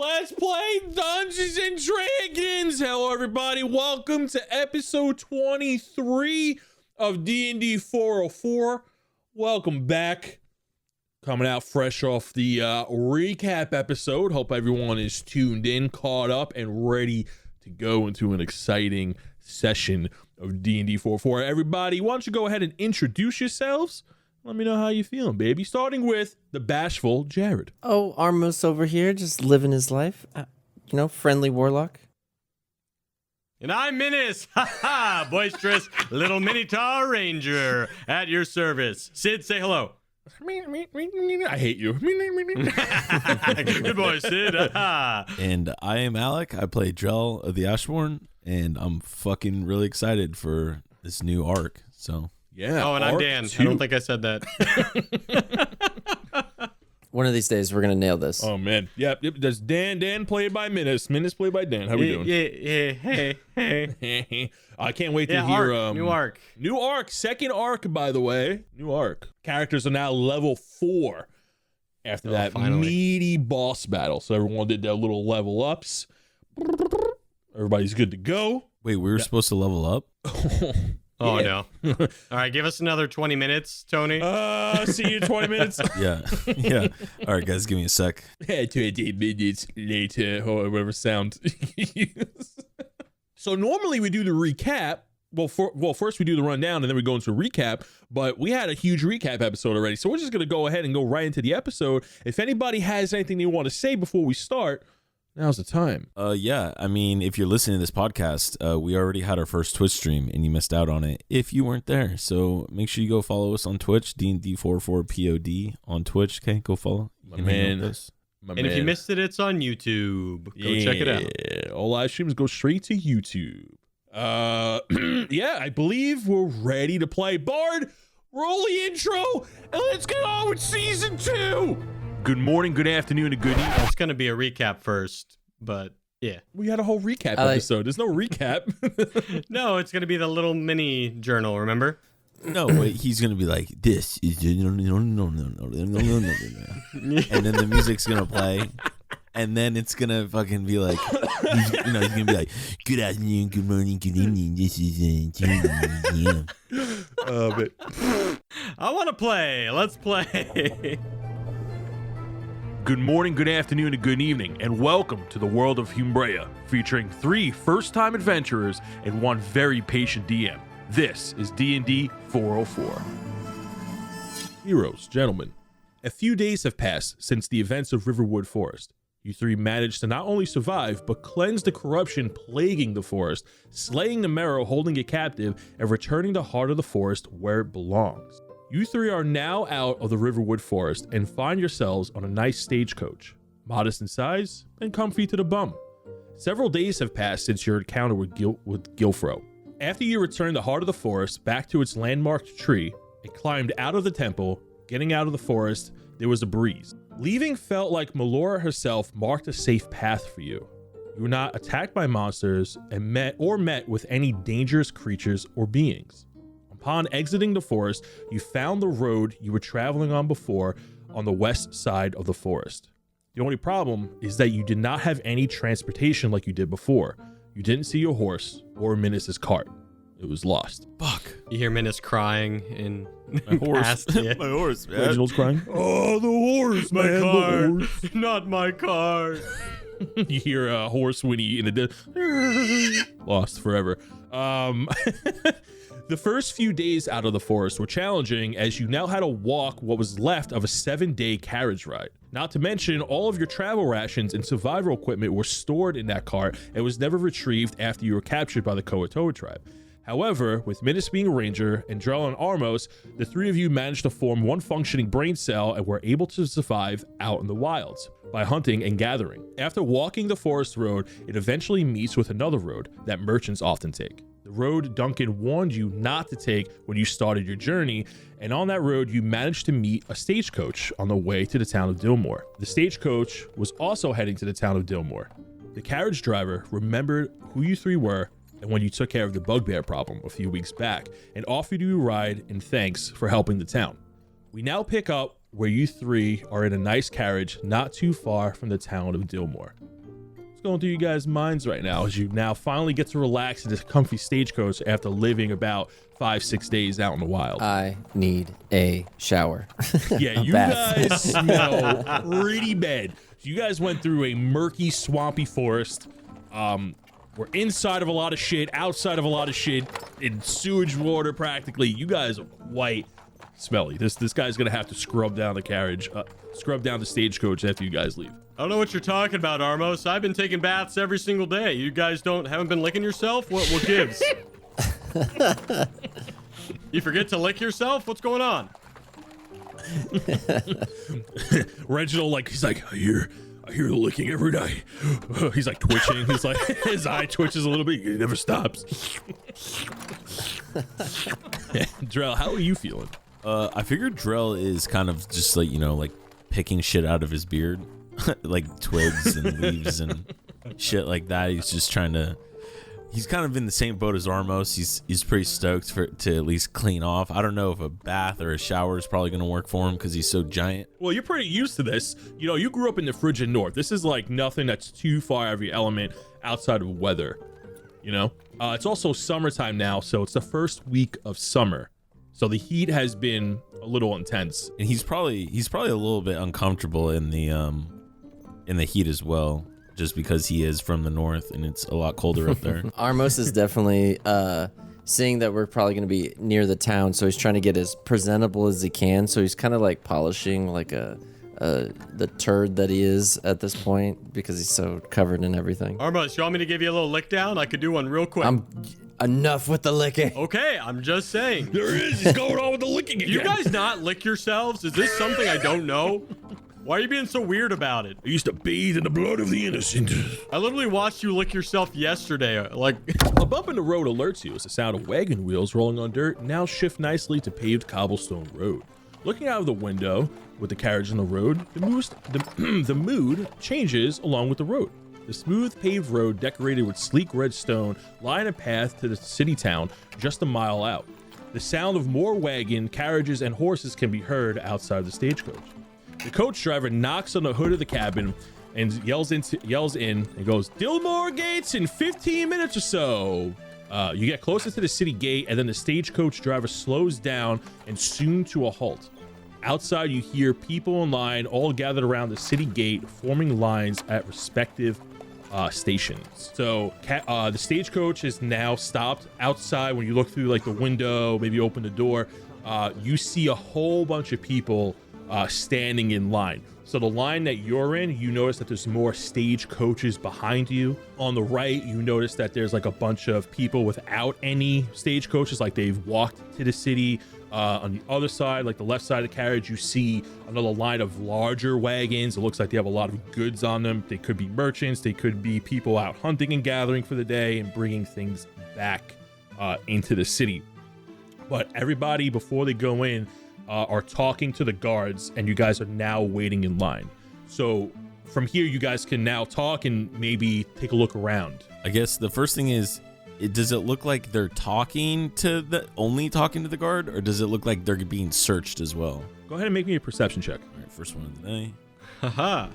Let's play Dungeons and Dragons. Hello, everybody. Welcome to episode 23 of DND404. Welcome back. Coming out fresh off the recap episode. Hope everyone is tuned in, caught up, and ready to go into an exciting session of DND404. Everybody, why don't you go ahead and introduce yourselves? Let me know how you feeling, baby. Starting with the bashful Jared. Oh, Armos over here, just living his life. Friendly warlock. And I'm Menace, boisterous little Minotaur Ranger at your service. Sid, say hello. I hate you. Good boy, Sid. And I am Alec. I play Drell of the Ashbourne, and I'm fucking really excited for this new arc. So yeah. Oh, and I'm Dan. 2. I don't think I said that. One of these days, we're going to nail this. Oh, man. Yep. That's Dan played by Menace. Menace played by Dan. How we doing? Yeah. Hey. I can't wait to hear new arc. New arc. Second arc, by the way. New arc. Characters are now level 4 after that finally. meaty boss battle. So everyone did their little level ups. Everybody's good to go. wait, we were supposed to level up? Oh, Yeah. no. All right, give us another 20 minutes, Tony. See you in 20 minutes. Yeah. All right, guys, give me a sec. 20 minutes later, or whatever sound you use. So normally we do the recap. Well, first we do the rundown and then we go into a recap, but we had a huge recap episode already. So we're just going to go ahead and go right into the episode. If anybody has anything they want to say before we start, now's the time. Yeah, I mean, if you're listening to this podcast, we already had our first Twitch stream and you missed out on it if you weren't there. So make sure you go follow us on Twitch, DND404POD on Twitch. Okay, go follow. My man. If you missed it, it's on YouTube. Go check it out. All live streams go straight to YouTube. Yeah, I believe we're ready to play. Bard, roll the intro, and let's get on with season 2. Good morning, good afternoon, and good evening. It's going to be a recap first, but yeah. We had a whole recap episode. There's no recap. No, it's going to be the little mini journal, remember? No, wait, he's gonna be like, this is and then the music's gonna play, and then it's gonna fucking be like, he's gonna be like, good afternoon, good morning, good evening, this is yeah. But I want to play. Let's play. good morning, good afternoon, and good evening, and welcome to the world of Humbrea, featuring 3 first-time adventurers and 1 very patient DM. This is D&D 404. Heroes, gentlemen, a few days have passed since the events of Riverwood Forest. You 3 managed to not only survive, but cleanse the corruption plaguing the forest, slaying the Marrow holding it captive, and returning the heart of the forest where it belongs. You 3 are now out of the Riverwood Forest and find yourselves on a nice stagecoach, modest in size and comfy to the bum. Several days have passed since your encounter with Gilfro. After you returned the heart of the forest back to its landmarked tree, it climbed out of the temple. Getting out of the forest, there was a breeze. Leaving felt like Melora herself marked a safe path for you. You were not attacked by monsters and met with any dangerous creatures or beings. Upon exiting the forest, you found the road you were traveling on before on the west side of the forest. The only problem is that you did not have any transportation like you did before. You didn't see your horse or Menace's cart. It was lost. Fuck. You hear Menace crying in My horse. past, yeah. My horse, man. Reginald's crying. Oh, the horse, My man. car. The horse. Not my car. You hear a horse whinny in the lost forever. The first few days out of the forest were challenging as you now had to walk what was left of a 7-day carriage ride. Not to mention all of your travel rations and survival equipment were stored in that cart and was never retrieved after you were captured by the Koatoa tribe. However, with Menace being a ranger and Drell and Armos, the 3 of you managed to form 1 functioning brain cell and were able to survive out in the wilds by hunting and gathering. After walking the forest road, it eventually meets with another road that merchants often take. The road Duncan warned you not to take when you started your journey, and on that road you managed to meet a stagecoach on the way to the town of Dillmoore. The stagecoach was also heading to the town of Dillmoore. The carriage driver remembered who you 3 were and when you took care of the bugbear problem a few weeks back and offered you a ride in thanks for helping the town. We now pick up where you three are in a nice carriage not too far from the town of Dillmoore. What's going through you guys' minds right now as you now finally get to relax in this comfy stagecoach after living about 5-6 days out in the wild? I need a shower. Yeah, you guys smell pretty bad. You guys went through a murky, swampy forest. We're inside of a lot of shit, outside of a lot of shit, in sewage water practically. You guys are quite smelly. This guy's gonna have to scrub down the carriage, scrub down the stagecoach after you guys leave. I don't know what you're talking about, Armos. I've been taking baths every single day. You guys haven't been licking yourself? What gives? You forget to lick yourself? What's going on? Reginald, he's like, I hear the licking every night. He's like twitching. He's like, his eye twitches a little bit. It never stops. Drell, how are you feeling? I figured Drell is kind of just like picking shit out of his beard, like twigs and leaves and shit like that. He's just trying to. He's kind of in the same boat as Armos. He's pretty stoked to at least clean off. I don't know if a bath or a shower is probably going to work for him because he's so giant. Well, you're pretty used to this. You grew up in the frigid north. This is like nothing that's too far out of your element outside of weather. It's also summertime now, so it's the first week of summer. So the heat has been a little intense. And he's probably a little bit uncomfortable in the heat as well, just because he is from the north and it's a lot colder up there. Armos is definitely seeing that we're probably going to be near the town, so he's trying to get as presentable as he can. So he's kind of like polishing like the turd that he is at this point because he's so covered in everything. Armos, you want me to give you a little lick down? I could do one real quick. Enough with the licking. Okay, I'm just saying. There he's going on with the licking again. Do you guys not lick yourselves? Is this something I don't know? Why are you being so weird about it? I used to bathe in the blood of the innocent. I literally watched you lick yourself yesterday. A bump in the road alerts you as the sound of wagon wheels rolling on dirt now shift nicely to paved cobblestone road. Looking out of the window with the carriage on the road, the mood changes along with the road. The smooth paved road decorated with sleek red stone line a path to the city town just a mile out. The sound of more wagon, carriages, and horses can be heard outside the stagecoach. The coach driver knocks on the hood of the cabin and yells in and goes, "Dillmoore gates in 15 minutes or so." You get closer to the city gate, and then the stagecoach driver slows down and soon to a halt. Outside, you hear people in line all gathered around the city gate, forming lines at respective stations. So the stagecoach is now stopped outside. When you look through the window, maybe open the door, you see a whole bunch of people standing in line. So the line that you're in, you notice that there's more stagecoaches behind you. On the right, you notice that there's a bunch of people without any stagecoaches, like they've walked to the city. On the other side, the left side of the carriage, you see another line of larger wagons. It looks like they have a lot of goods on them. They could be merchants. They could be people out hunting and gathering for the day and bringing things back into the city. But everybody, before they go in, are talking to the guards, and you guys are now waiting in line. So from here, you guys can now talk and maybe take a look around. I guess the first thing is, does it look like they're only talking to the guard, or does it look like they're being searched as well? Go ahead and make me a perception check. All right, first one of the day. Haha.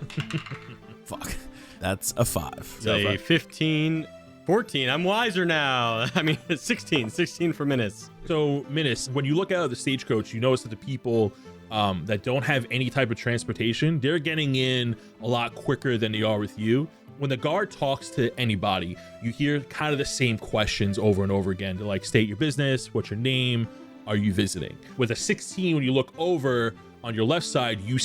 Fuck. That's a 5. Say 15, 14. I'm wiser now. I mean, 16 for minutes. So, Minus, when you look out of the stagecoach, you notice that the people that don't have any type of transportation, they're getting in a lot quicker than they are with you. When the guard talks to anybody, you hear kind of the same questions over and over again. To state your business, what's your name, are you visiting? With a 16, when you look over on your left side, you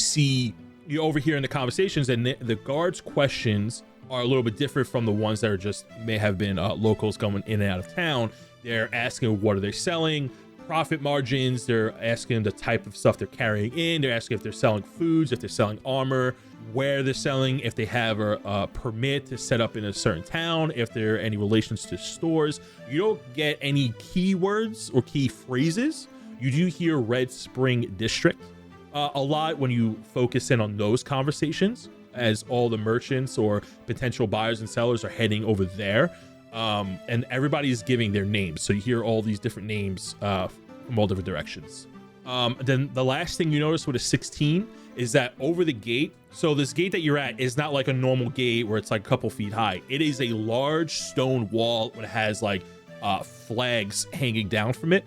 overhear in the conversations, and the guard's questions are a little bit different from the ones that are just may have been locals coming in and out of town. They're asking what are they selling, profit margins. They're asking the type of stuff they're carrying in. They're asking if they're selling foods, if they're selling armor, where they're selling, if they have a permit to set up in a certain town, if there are any relations to stores. You don't get any keywords or key phrases. You do hear Red Spring District a lot when you focus in on those conversations, as all the merchants or potential buyers and sellers are heading over there. And everybody's giving their names. So you hear all these different names from all different directions. Then the last thing you notice with a 16 is that over the gate, so this gate that you're at is not like a normal gate where it's like a couple feet high. It is a large stone wall that has like flags hanging down from it.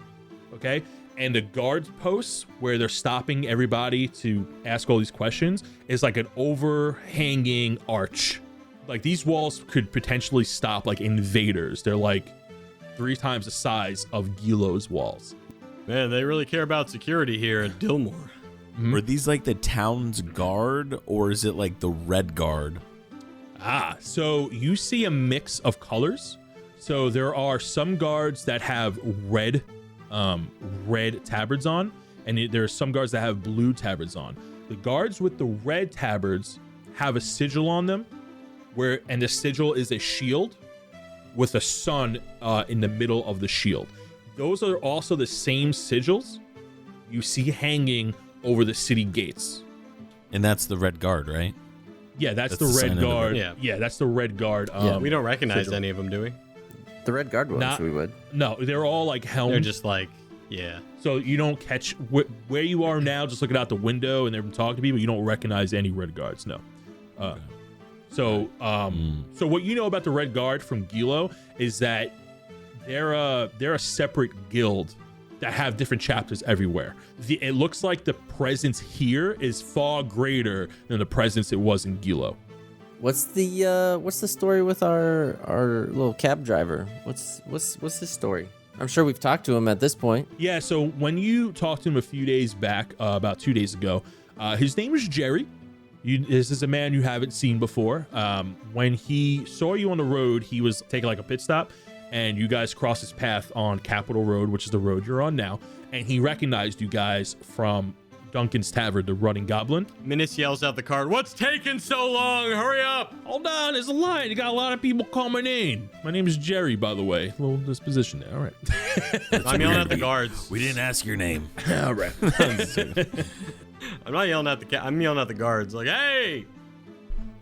Okay. And the guard posts where they're stopping everybody to ask all these questions is like an overhanging arch. Like these walls could potentially stop like invaders. They're like 3 times the size of Gilo's walls. Man, they really care about security here at Dillmoore. Are these like the town's guard, or is it like the Red Guard? So you see a mix of colors. So there are some guards that have red tabards on, and there are some guards that have blue tabards on. The guards with the red tabards have a sigil on them, and the sigil is a shield with a sun in the middle of the shield. Those are also the same sigils you see hanging over the city gates. And that's the Red Guard, right? Yeah, that's the the sign Red of the Guard. Red- Yeah, that's the Red Guard. We don't recognize sigil. any of them, do we? The Red Guard ones, we would. No, they're all like helmed. They're just like, yeah. So you don't catch where you are now, just looking out the window and they're talking to people, you don't recognize any Red Guards, no. So what you know about the Red Guard from Gilo is that they're a separate guild that have different chapters everywhere. It looks like the presence here is far greater than the presence it was in Gilo. What's the story with our little cab driver? What's his story? I'm sure we've talked to him at this point. Yeah, so when you talked to him a few days back, about 2 days ago, his name is Jerry. This is a man you haven't seen before. When he saw you on the road, he was taking like a pit stop, and you guys crossed his path on Capitol Road, which is the road you're on now, and he recognized you guys from Duncan's Tavern, the Running Goblin. Minis yells out the card, "What's taking so long? Hurry up!" Hold on, there's a line. You got a lot of people coming in. My name is Jerry, by the way. A little disposition there. All right. I'm yelling at the guards. We didn't ask your name. All right. I'm not yelling at I'm yelling at the guards. Like, hey!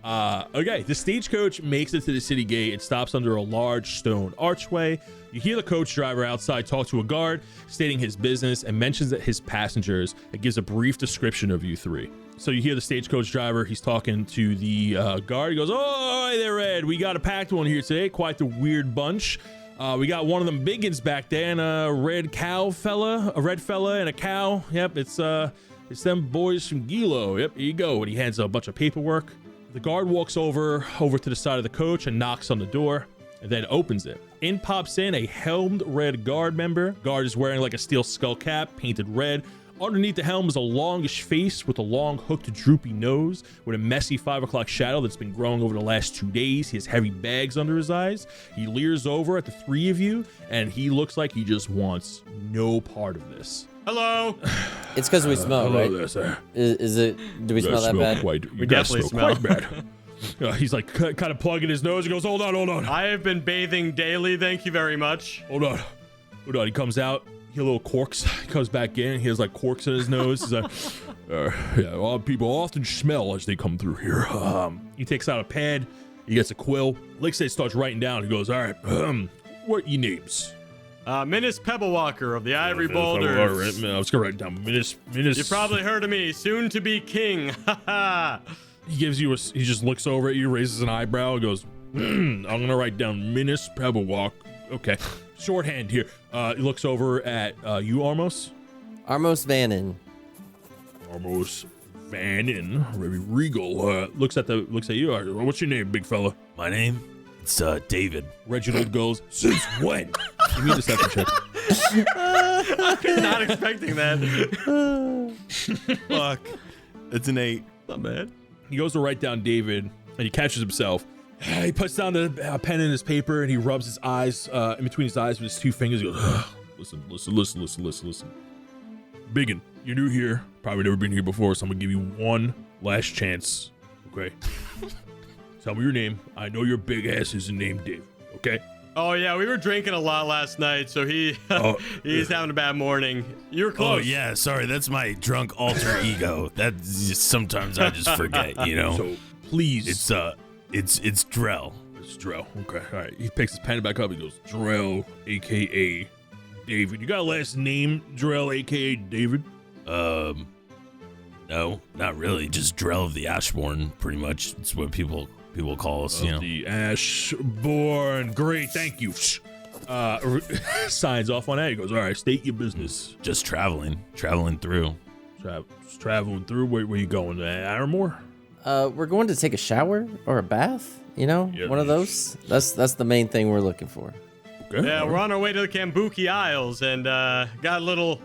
Okay, the stagecoach makes it to the city gate. It stops under a large stone archway. You hear the coach driver outside talk to a guard, stating his business, and mentions that his passengers. It gives a brief description of you three. So you hear the stagecoach driver. He's talking to the guard. He goes, "Oh, all right there, Ed. We got a packed one here today. Quite the weird bunch. We got one of them biggins back there, and a red fella, and a cow. Yep, it's them boys from Gilo. Yep, here you go." And he hands a bunch of paperwork. The guard walks over to the side of the coach and knocks on the door, and then opens it. In pops in a helmed Red Guard member. Guard is wearing like a steel skull cap, painted red. Underneath the helm is a longish face with a long hooked droopy nose with a messy 5 o'clock shadow that's been growing over the last 2 days. He has heavy bags under his eyes. He leers over at the three of you, and he looks like he just wants no part of this. Hello! It's because we smell, Hello right? there, sir. Is it? Do we smell that bad? We definitely smell. quite bad. He's like kind of plugging his nose. He goes, hold on. I have been bathing daily, thank you very much. Hold on. He comes out. He has little corks. He comes back in. He has like corks in his nose. He's like, yeah, a lot of people often smell as they come through here. He takes out a pad. He gets a quill. Lixay starts writing down. He goes, all right, what are your names? Minis Pebblewalker of the Ivory Boulders. All right, I was going to write it down. Minis. You probably heard of me, soon to be king. He gives you he just looks over at you, raises an eyebrow, and goes, I'm going to write down Minis Pebblewalk. Okay. Shorthand here. He looks over at you, Armos. Armos Vannon. Armos Vannon, very regal. Looks at you. What's your name, big fella? My name? It's David. Reginald goes, since when? Give me the second check. I was not expecting that. Fuck. It's an 8. Not bad. He goes to write down David, and he catches himself. He puts down the pen in his paper, and he rubs his eyes, in between his eyes with his 2 fingers. He goes, listen. Biggin, you're new here. Probably never been here before, so I'm going to give you one last chance. Okay? Tell me your name. I know your big ass isn't named Dave. Okay? Oh yeah, we were drinking a lot last night, so he's having a bad morning. You were close. Oh yeah, sorry, that's my drunk alter ego. That just, sometimes I just forget, you know. So please. It's Drell. It's Drell. Okay. All right. He picks his pen back up. He goes, Drell, a.k.a. David. You got a last name, Drell, a.k.a. David? No, not really. Just Drell of the Ashbourne, pretty much. It's what people call us, The Ashbourne. Great, thank you. Signs off on that. He goes, all right, state your business. Just traveling through. Traveling through. Where you going? Armor? We're going to take a shower or a bath. Yeah. One of those. That's the main thing we're looking for. Okay. Yeah, we're on our way to the Kambuki Isles and got a little,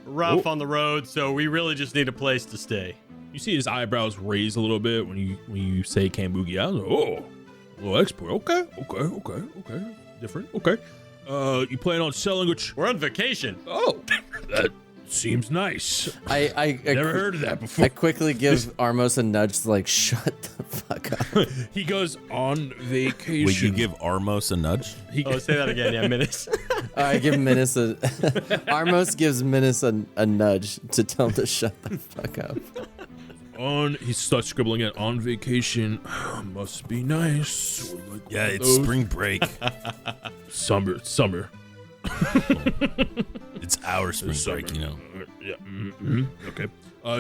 rough on the road, so we really just need a place to stay. You see his eyebrows raise a little bit when you say Kambuki. I was like, oh, a little expert. Okay. Different. Okay. You plan on selling a... We're on vacation. Oh, that seems nice. I Never heard of that before. I quickly give Armos a nudge to like shut the fuck up. He goes on vacation. Wait, you give Armos a nudge? Say that again. Yeah, Minus. I give Minus a Armos gives Minus a nudge to tell him to shut the fuck up. He starts scribbling it on vacation. Must be nice. Yeah, it's spring break. Summer. It's our spring break, Yeah. Mm-hmm. Okay.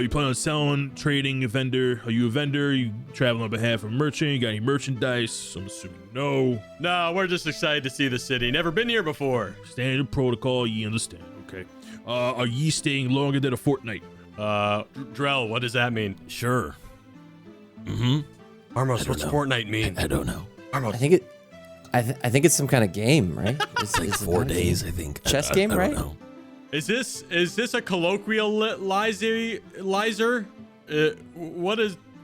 You plan on selling, trading, a vendor? Are you a vendor? You traveling on behalf of a merchant? You got any merchandise? I'm assuming no. No, we're just excited to see the city. Never been here before. Standard protocol. You understand? Okay. Are ye staying longer than a fortnight? Drell, what does that mean? Sure. Armos, what's Fortnite mean? I don't know. Armos. I think it's some kind of game, right? It's like 4 days, I think. Chess game, I right? don't know. Is this a colloquializer?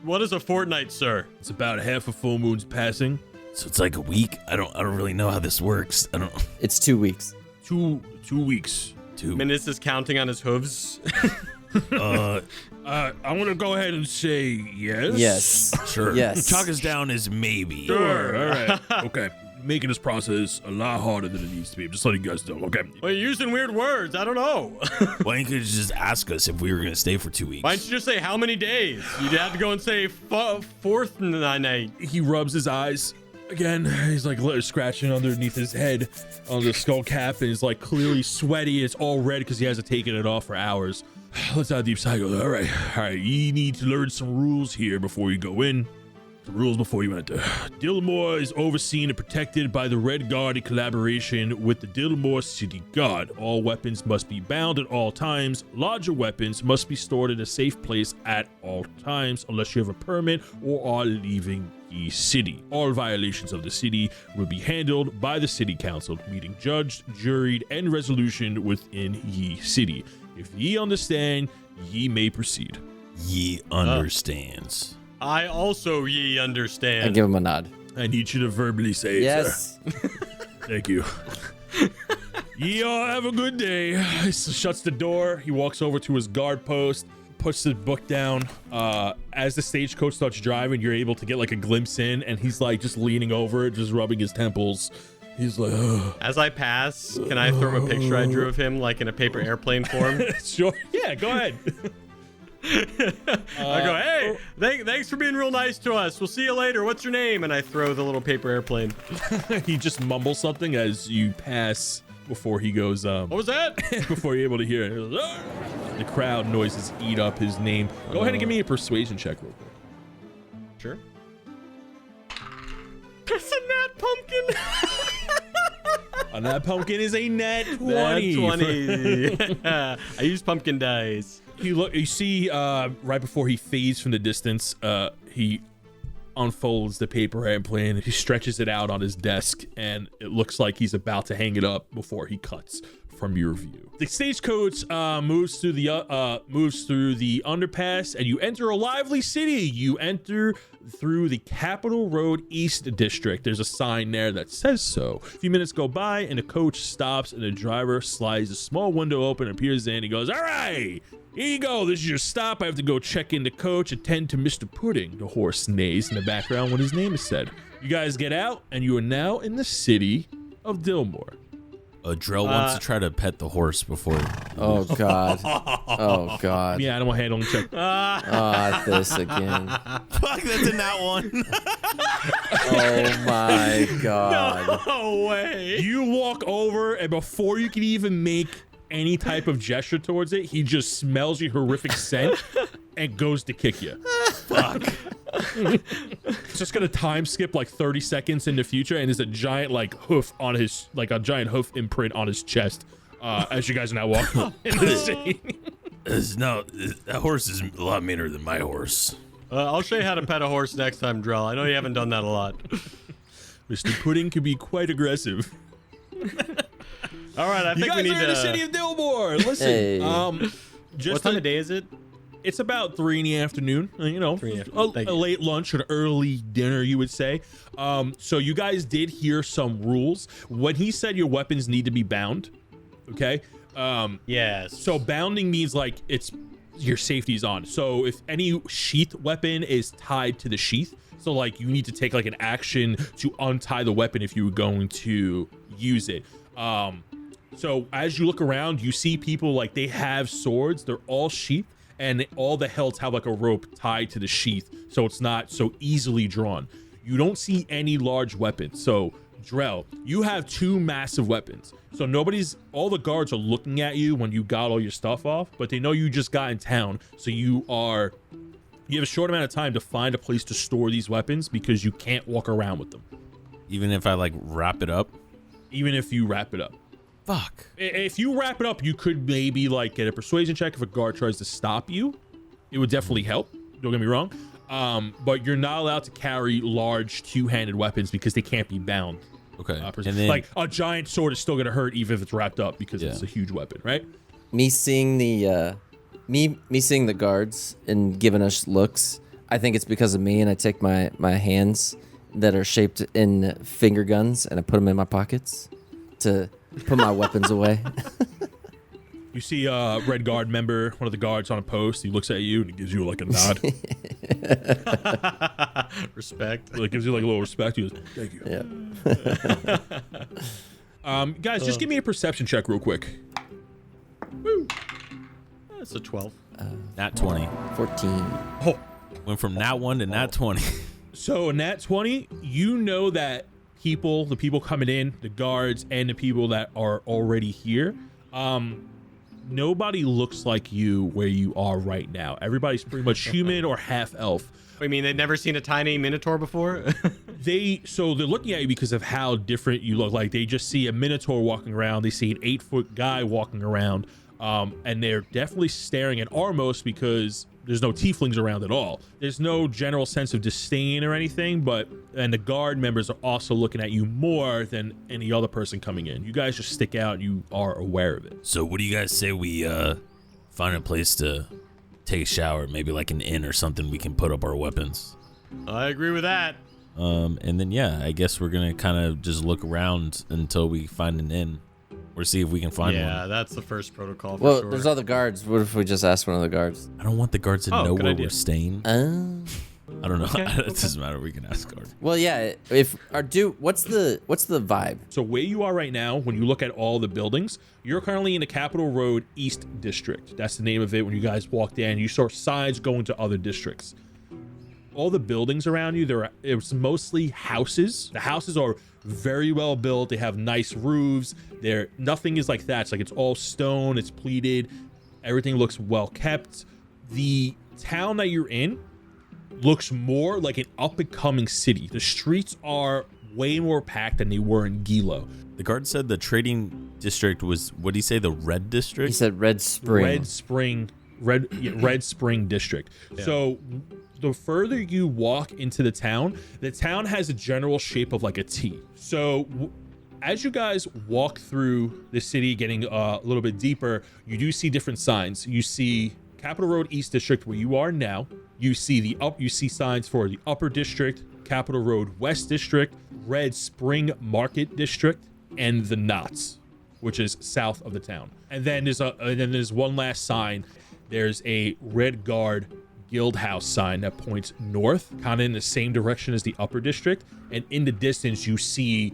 What is a fortnight, sir? It's about half a full moon's passing. So it's like a week. I don't really know how this works. I don't. It's 2 weeks. 2 weeks. Minus is counting on his hooves. I want to go ahead and say yes. Yes. Sure. Yes. Chalk us down as maybe. Sure. All right. Okay. Making this process a lot harder than it needs to be. I'm just letting you guys know. Okay. Well, you're using weird words. I don't know. Why don't you just ask us if we were going to stay for 2 weeks? Why don't you just say how many days? You'd have to go and say fourth night. He rubs his eyes. Again, he's like scratching underneath his head on the skull cap, and he's like clearly sweaty. It's all red because he hasn't taken it off for hours. Let's have a deep sigh. He goes, all right. You need to learn some rules here before you go in. The rules before you enter. Dillmoore is overseen and protected by the Red Guard in collaboration with the Dillmoore City Guard. All weapons must be bound at all times. Larger weapons must be stored in a safe place at all times unless you have a permit or are leaving the city. All violations of the city will be handled by the city council, meeting judged, juried, and resolution within ye city. If ye understand, ye may proceed. Ye understands. I also I understand. give him a nod. I need you to verbally say it, Yes. sir. Thank you. Ye all have a good day. He shuts the door. He walks over to his guard post, puts the book down. As the stagecoach starts driving, you're able to get like a glimpse in, and he's like just leaning over it, just rubbing his temples. He's like, ugh. As I pass, can I throw him a picture I drew of him, like in a paper airplane form? Sure. Yeah, go ahead. I go, hey, thanks for being real nice to us. We'll see you later. What's your name? And I throw the little paper airplane. He just mumbles something as you pass before he goes, What was that? before you're able to hear it. He goes, "Arr!" The crowd noises eat up his name. Go ahead and give me a persuasion check real quick. Sure. It's a nat pumpkin. And that pumpkin is a nat 20. Nat 20. I use pumpkin dice. You see, right before he fades from the distance, he unfolds the paper airplane. He stretches it out on his desk, and it looks like he's about to hang it up before he cuts from your view. The stagecoach moves through the underpass, and you enter a lively city. You enter through the Capitol Road East District. There's a sign there that says so. A few minutes go by, and the coach stops, and the driver slides a small window open and peers in. He goes, all right, here you go. This is your stop. I have to go check in the coach, attend to Mr. Pudding. The horse neighs in the background when his name is said. You guys get out, and you are now in the city of Dillmoore. Drell wants to try to pet the horse before. Oh God. Oh God. Yeah, animal handling check. This again. Fuck, that's in that one. Oh my God. No way. You walk over, and before you can even make any type of gesture towards it, he just smells your horrific scent and goes to kick you. Fuck. It's just gonna time skip like 30 seconds in the future, and there's a giant like hoof on his, like a giant hoof imprint on his chest as you guys are now walking in the scene. No, that horse is a lot meaner than my horse. I'll show you how to pet a horse next time, Drell. I know you haven't done that a lot. Mr. Pudding can be quite aggressive. All right, I think You guys we need are in the to. city of Dillmoore. Listen, Hey. just What time of day is it? It's about 3 in the afternoon. You know, 3 in the afternoon. Thank a you. late lunch, an early dinner, you would say. So you guys did hear some rules when he said your weapons need to be bound. Okay. Yes. So bounding means like it's your safety's on. So if any sheath weapon is tied to the sheath, so like you need to take like an action to untie the weapon if you were going to use it. So as you look around, you see people like they have swords. They're all sheathed, and all the hilts have like a rope tied to the sheath, so it's not so easily drawn. You don't see any large weapons. So Drell, you have 2 massive weapons. So all the guards are looking at you when you got all your stuff off, but they know you just got in town. So you have a short amount of time to find a place to store these weapons because you can't walk around with them, Even if I like wrap it up. even if you wrap it up. Fuck. If you wrap it up, you could maybe like get a persuasion check if a guard tries to stop you. It would definitely help. Don't get me wrong. But you're not allowed to carry large 2-handed weapons because they can't be bound. Okay. And And then like a giant sword is still gonna hurt even if it's wrapped up because Yeah. it's a huge weapon, right? Me seeing the seeing the guards and giving us looks, I think it's because of me, and I take my hands that are shaped in finger guns and I put them in my pockets to put my weapons away. You see a red guard member, one of the guards on a post. He looks at you and he gives you like a nod. Respect. Like gives you like a little respect. He goes, "Thank you." Yeah. Guys, just give me a perception check real quick. That's a 12. nat 20. 14. Went from nat 1 to nat 20. So in that 20, you know that the people coming in, the guards, and the people that are already here, nobody looks like you where you are right now. Everybody's pretty much human or half elf. I mean, they'd never seen a tiny minotaur before? They're looking at you because of how different you look. Like they just see a minotaur walking around. They see an 8-foot guy walking around. And they're definitely staring at Armos because there's no tieflings around at all. There's no general sense of disdain or anything, and the guard members are also looking at you more than any other person coming in. You guys just stick out. You are aware of it. So what do you guys say we find a place to take a shower, maybe like an inn or something we can put up our weapons? I agree with that. And then yeah, I guess we're gonna kind of just look around until we find an inn or see if we can find Yeah, one. that's the first protocol for Well, sure. there's other guards. What if we just ask one of the guards? I don't want the guards to Oh, know good where idea. we're staying. I don't know. It doesn't matter. We can ask guards. Well, yeah. What's the vibe? So where you are right now, when you look at all the buildings, you're currently in the Capitol Road East District. That's the name of it. When you guys walked in, you saw signs going to other districts. All the buildings around you, it's mostly houses. The houses are very well built. They have nice roofs. Nothing is like that. It's all stone. It's pleated. Everything looks well kept. The town that you're in looks more like an up-and-coming city. The streets are way more packed than they were in Gilo. The guard said the trading district was, what did he say, the red district? He said Red Spring. Red Spring District. Yeah. So the further you walk into the town has a general shape of like a T. So as you guys walk through the city, getting a little bit deeper, you do see different signs. You see Capitol Road East District where you are now. You see you see signs for the Upper District, Capitol Road West District, Red Spring Market District, and the Knots, which is south of the town. And then there's one last sign. There's a Red Guard Guild House sign that points north, kind of in the same direction as the Upper District. And in the distance, you see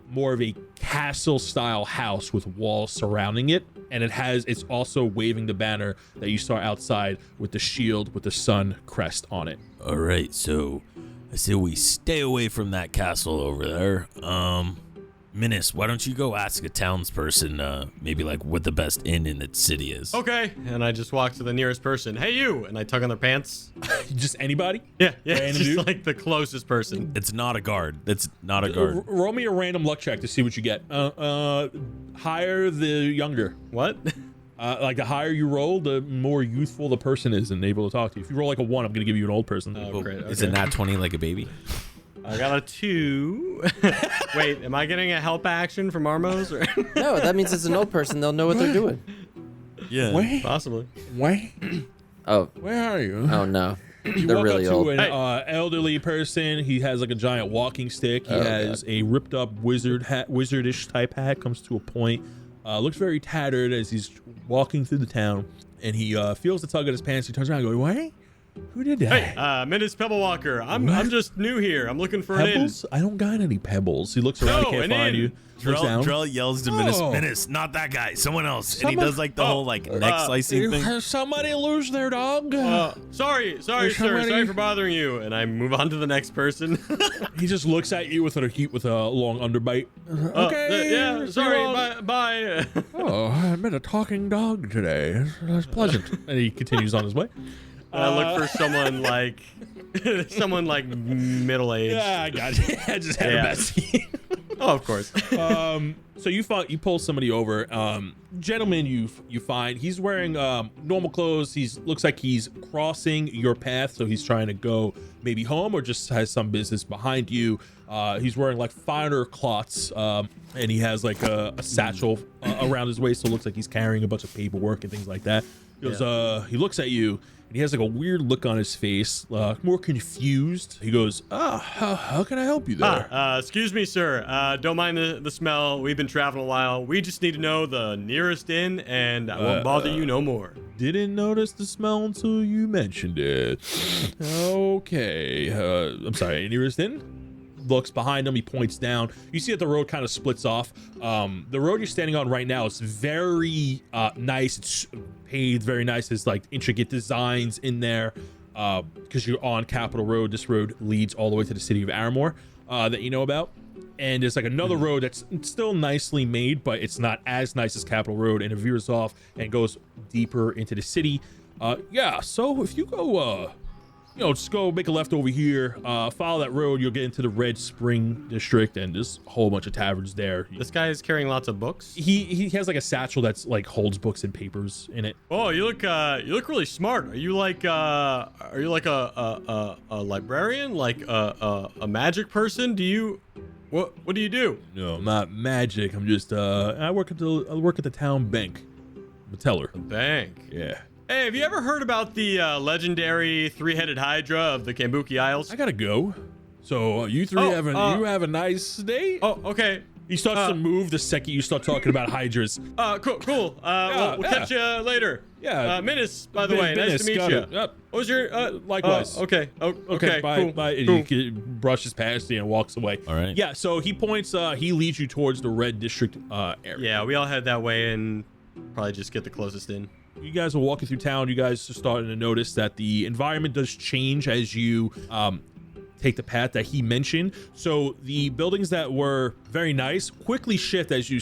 more of a castle style house with walls surrounding it. And it's also waving the banner that you saw outside with the shield with the sun crest on it. All right, so I say we stay away from that castle over there. Minus, why don't you go ask a townsperson, maybe like what the best inn in the city is? Okay. And I just walk to the nearest person. Hey, you! And I tug on their pants. Just anybody? Yeah, Random just dude? like the closest person. It's not a guard. That's not a guard. Roll me a random luck check to see what you get. Higher the younger. What? Like the higher you roll, the more youthful the person is and able to talk to you. If you roll like a 1, I'm gonna give you an old person. Oh, great. Is it nat 20 like a baby? I got a 2. Wait, am I getting a help action from Armos? Or No, that means it's an old person. They'll know what they're doing. Yeah. Wait, possibly. wait, Oh, where are you? oh no. You They're walk really up to old. an Hey. elderly person. He has like a giant walking stick. He Oh, has a ripped up wizardish type hat. Comes to a point. Looks very tattered as he's walking through the town. And he feels the tug at his pants. He turns around and goes, "Wait, who did that?" Hey, Minus Pebblewalker. I'm just new here. I'm looking for Pebbles? I don't got any pebbles. He looks around. No, He can't an find inn. you. Looks down. Drell yells to Oh. Minus, not that guy, someone else. And he Someone- does like the whole like neck slicing thing. Has somebody lose their dog? Sorry, There's sir. somebody- Sorry for bothering you. And I move on to the next person. He just looks at you with a long underbite. Okay. Yeah, sorry. so Bye. Oh, I met a talking dog today. That's pleasant. And he continues on his way. I look for someone like middle aged. Yeah, I got it. I just had Yeah. a messy. Oh, of course. So you pull somebody over. Gentleman, you find he's wearing normal clothes. Looks like he's crossing your path, so he's trying to go maybe home or just has some business behind you. He's wearing like finer cloths, and he has like a satchel around his waist, so it looks like he's carrying a bunch of paperwork and things like that. He goes, he looks at you. And he has like a weird look on his face, more confused. He goes, how can I help you there? Excuse me, sir. Don't mind the smell. We've been traveling a while. We just need to know the nearest inn, and I won't bother you no more. Didn't notice the smell until you mentioned it. Okay. I'm sorry, nearest inn? Looks behind him. He points down. You see that the road kind of splits off. The road you're standing on right now is very nice. It's paved very nice. There's like intricate designs in there because you're on Capitol Road. This road leads all the way to the city of Aramore that you know about. And there's like another road that's still nicely made, but it's not as nice as Capitol Road, and it veers off and goes deeper into the city. Yeah, so if you go just go make a left over here, follow that road, you'll get into the Red Spring district, and there's a whole bunch of taverns there. This guy is carrying lots of books. He has like a satchel that's like holds books and papers in it. Oh, you look really smart. Are you like a librarian, like a magic person? What do you do? No, I'm not magic. I'm just I work at the town bank. I'm a teller. Bank. Yeah. Hey, have you ever heard about the legendary three-headed Hydra of the Kambuki Isles? I gotta go. So you three have a nice day. Oh, okay. He starts to move the second you start talking about hydras. Cool. We'll catch you later. Yeah. Minus, by the way, nice to meet got you. it. Yep. What was your Likewise. okay. Okay. Bye. Cool. Bye. And Cool. he brushes past you and walks away. All right. Yeah. So he points. He leads you towards the Red District area. Yeah, we all head that way and probably just get the closest in. You guys are walking through town. You guys are starting to notice that the environment does change as you take the path that he mentioned. So the buildings that were very nice quickly shift as you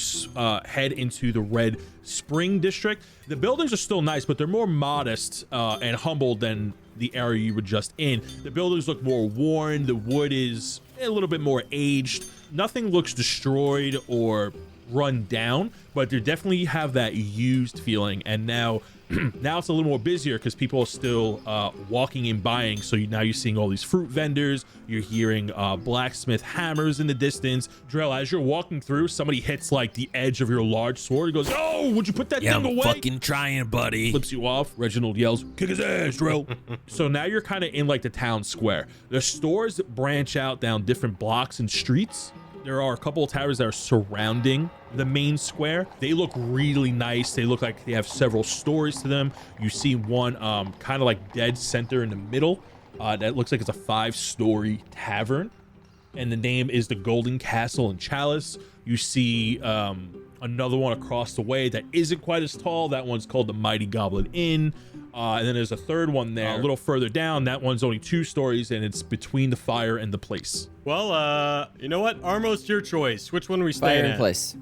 head into the Red Spring district. The buildings are still nice, but they're more modest and humble than the area you were just in. The buildings look more worn. The wood is a little bit more aged. Nothing looks destroyed or run down, but they definitely have that used feeling. And now it's a little more busier because people are still walking and buying. So now you're seeing all these fruit vendors. You're hearing blacksmith hammers in the distance. Drell, as you're walking through, somebody hits like the edge of your large sword. He goes, "Oh, would you put that Yeah, thing I'm away?" fucking trying, buddy. Flips you off. Reginald yells, "Kick his ass, Drell." So now you're kind of in like the town square. The stores branch out down different blocks and streets. There are a couple of towers that are surrounding the main square. They look really nice. They look like they have several stories to them. You see one kind of like dead center in the middle. That looks like it's a 5-story tavern. And the name is the Golden Castle and Chalice. You see another one across the way that isn't quite as tall. That one's called the Mighty Goblin Inn. And then there's a third one there, a little further down. That one's only 2 stories, and it's between the fire and the place. Well, you know what? Armos, your choice. Which one are we staying Fire in at? place.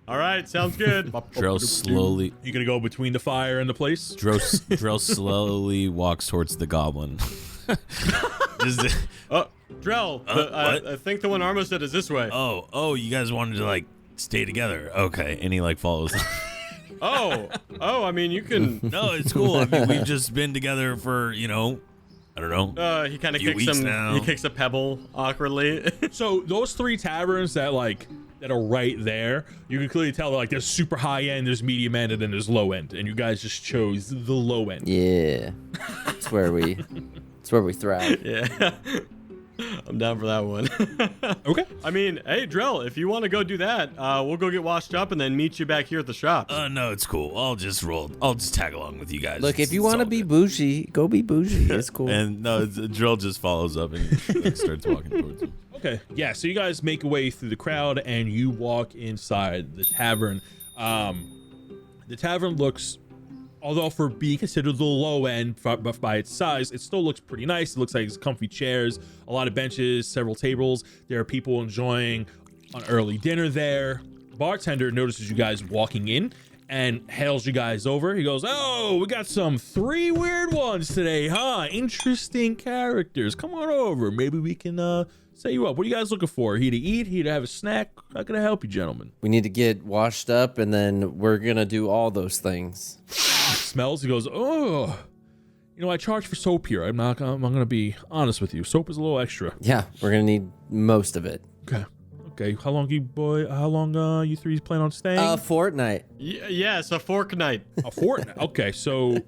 All right, sounds good. Drell slowly. You gonna go between the fire and the place? Drell slowly walks towards the goblin. Drell, what? I think the one Armos said is this way. Oh, you guys wanted to like stay together. Okay, and he like follows. Oh, I mean, you can. No, it's cool. I mean, we've just been together for, I don't know. He kind of Few kicks weeks him. now. He kicks a pebble awkwardly. So those 3 taverns that are right there, you can clearly tell like there's super high end, there's medium end, and then there's low end, and you guys just chose the low end. Yeah, it's where we thrive. Yeah, I'm down for that one. Okay. I mean, hey, Drell, if you want to go do that, we'll go get washed up and then meet you back here at the shop. No, it's cool. I'll just tag along with you guys. Look, if you It's want to all be good. bougie, go be bougie. It's cool. And no, Drill just follows up and like, starts walking towards him. Okay. Yeah. So you guys make your way through the crowd and you walk inside the tavern. The tavern looks, although for being considered the low end by its size, it still looks pretty nice. It looks like it's comfy chairs, a lot of benches, several tables. There are people enjoying an early dinner there. The bartender notices you guys walking in and hails you guys over. He goes, "Oh, we got some 3 weird ones today, huh? Interesting characters. Come on over. Maybe we can set you up. What are you guys looking for? Here to eat? Here to have a snack? How can I help you, gentlemen?" We need to get washed up, and then we're gonna do all those things. Smells. He goes, "Oh, I charge for soap here. I'm gonna be honest with you. Soap is a little extra." Yeah, we're gonna need most of it. Okay. How long you 3 plan on staying? A fortnight. Yeah, it's a fork night. A fortnight. Okay, so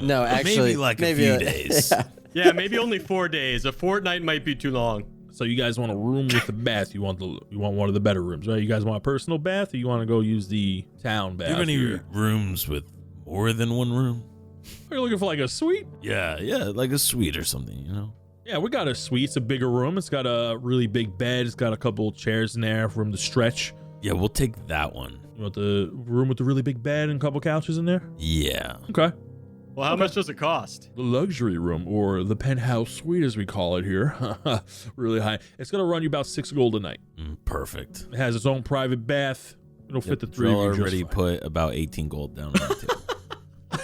No, actually, maybe like a few days. Yeah. Yeah, maybe only 4 days. A fortnight might be too long. you guys want a room with a bath? You want one of the better rooms, right? You guys want a personal bath, or you want to go use the town bath? Do you have any here? rooms with more than one room? Are you looking for like a suite? Yeah, like a suite or something, Yeah, we got a suite. It's a bigger room. It's got a really big bed. It's got a couple chairs in there, room to stretch. Yeah, we'll take that one. You want the room with the really big bed and a couple couches in there? Yeah. Okay. Well, how much does it cost? The luxury room, or the penthouse suite as we call it here, really high. It's going to run you about 6 gold a night. Perfect. It has its own private bath. It'll fit the 3 Drill of you already just put about 18 gold down on the table.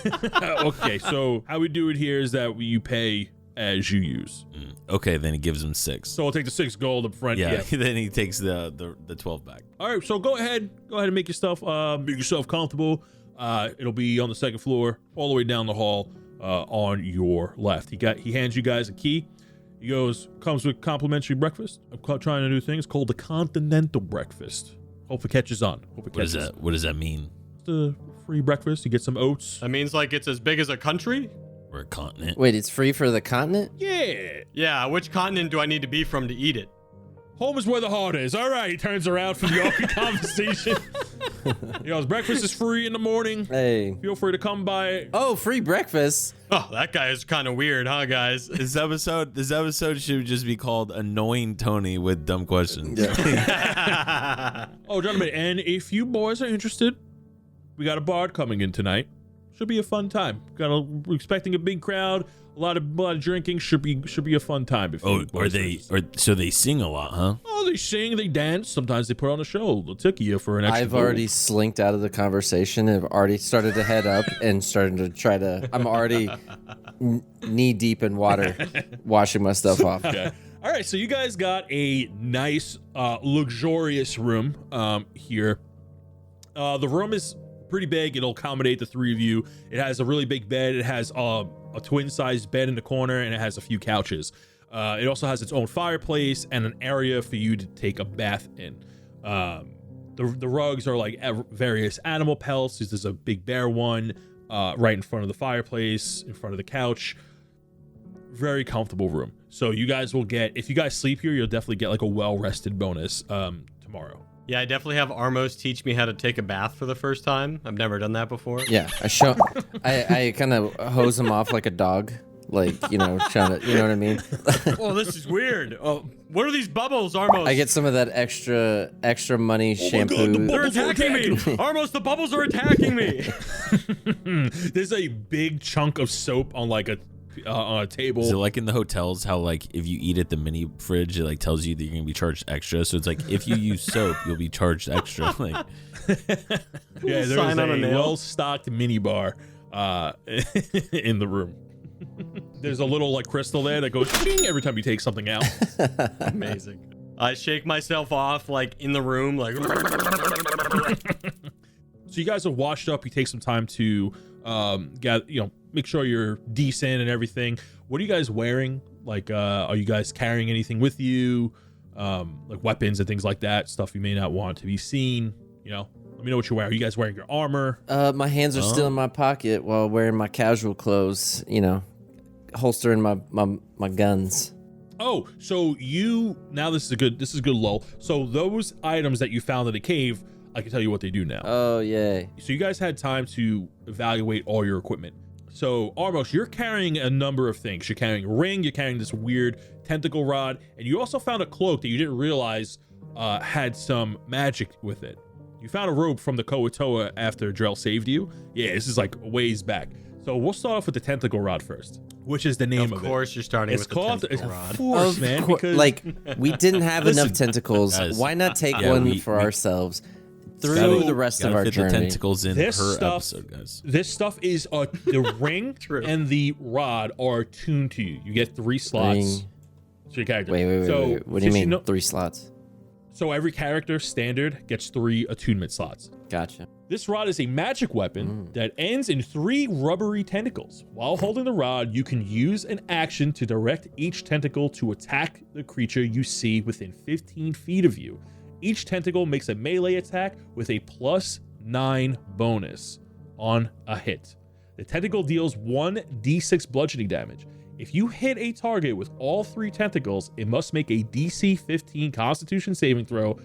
fine. Okay, so how we do it here is that you pay as you use. Okay, then he gives him 6. So I'll take the 6 gold up front. Yeah, then he takes the 12 back. All right, so go ahead and make yourself comfortable. It'll be on the 2nd floor, all the way down the hall, on your left. He hands you guys a key. He goes, comes with complimentary breakfast. I'm trying a new thing. It's called the Continental Breakfast. Hope it catches on. What does that mean? It's a free breakfast. You get some oats. That means like it's as big as a country? Or a continent? Wait, it's free for the continent? Yeah. Yeah, which continent do I need to be from to eat it? Home is where the heart is. All right. He turns around from the awkward conversation. He goes, breakfast is free in the morning. Hey. Feel free to come by. Oh, free breakfast. Oh, that guy is kind of weird, huh, guys? This episode should just be called Annoying Tony with Dumb Questions. Oh, gentlemen, and if you boys are interested, we got a bard coming in tonight. Should be a fun time. We're expecting a big crowd, a lot of drinking. Should be a fun time. So they sing a lot, huh? Oh, they sing, they dance. Sometimes they put on a show. They'll tickle you for an extra. I've already slinked out of the conversation and have already started to head up and starting to try to. I'm already knee deep in water, washing my stuff off. Okay. All right, so you guys got a nice, luxurious room here. The room is pretty big. It'll accommodate the 3 of you. It has a really big bed. It has a twin-sized bed in the corner, and it has a few couches. It also has its own fireplace and an area for you to take a bath in. The rugs are like various animal pelts. There's a big bear one right in front of the fireplace, in front of the couch. Very comfortable room. So you guys will get, if you guys sleep here, you'll definitely get like a well-rested bonus tomorrow. Yeah, I definitely have Armos teach me how to take a bath for the first time. I've never done that before. Yeah, I kind of hose him off like a dog. like trying to, you know what I mean? Oh, this is weird. Oh, what are these bubbles, Armos? I get some of that extra money shampoo. They're attacking me. Armos, the bubbles are attacking me. There's a big chunk of soap on like on a table. Is it like in the hotels how like if you eat at the mini fridge, it like tells you that you're gonna be charged extra? So it's like if you use soap, you'll be charged extra. Like, yeah, there's Sign on a a nail. well-stocked mini bar in the room. There's a little like crystal there that goes ding every time you take something out. Amazing. I shake myself off like in the room, like. So you guys are washed up. You take some time to make sure you're decent and everything. What are you guys wearing? Like, are you guys carrying anything with you? Like weapons and things like that, stuff you may not want to be seen. Let me know what you're wearing. Are you guys wearing your armor? My hands are still in my pocket while wearing my casual clothes, holstering my guns. Oh, so this is a good lull. So those items that you found in the cave, I can tell you what they do now. Oh, yay. So you guys had time to evaluate all your equipment. So Armos, you're carrying a number of things. You're carrying a ring, you're carrying this weird tentacle rod, and you also found a cloak that you didn't realize had some magic with it. You found a rope from the Koatoa after Drell saved you. Yeah, this is like a ways back. So we'll start off with the tentacle rod first, which is the name of it. Of course, you're starting with the tentacle rod. Of course, man. Because Like, we didn't have Listen, enough tentacles. guys, Why not take yeah, one we- for we- ourselves through Gotta- the rest of gotta our fit journey? the tentacles in This per stuff- episode, guys. this stuff is the ring and the rod are attuned to you. You get 3 slots Ring. to your character. Wait. So What do you since mean 3 slots? So every character standard gets 3 attunement slots. Gotcha. This rod is a magic weapon that ends in 3 rubbery tentacles. While holding the rod, you can use an action to direct each tentacle to attack the creature you see within 15 feet of you. Each tentacle makes a melee attack with a +9 bonus on a hit. The tentacle deals 1d6 bludgeoning damage. If you hit a target with all 3 tentacles, it must make a DC 15 Constitution saving throw.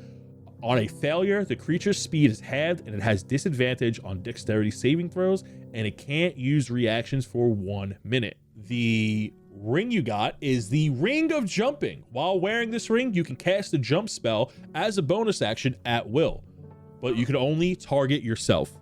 On a failure, the creature's speed is halved and it has disadvantage on dexterity saving throws, and it can't use reactions for 1 minute. The ring you got is the Ring of Jumping. While wearing this ring, you can cast a jump spell as a bonus action at will, but you can only target yourself.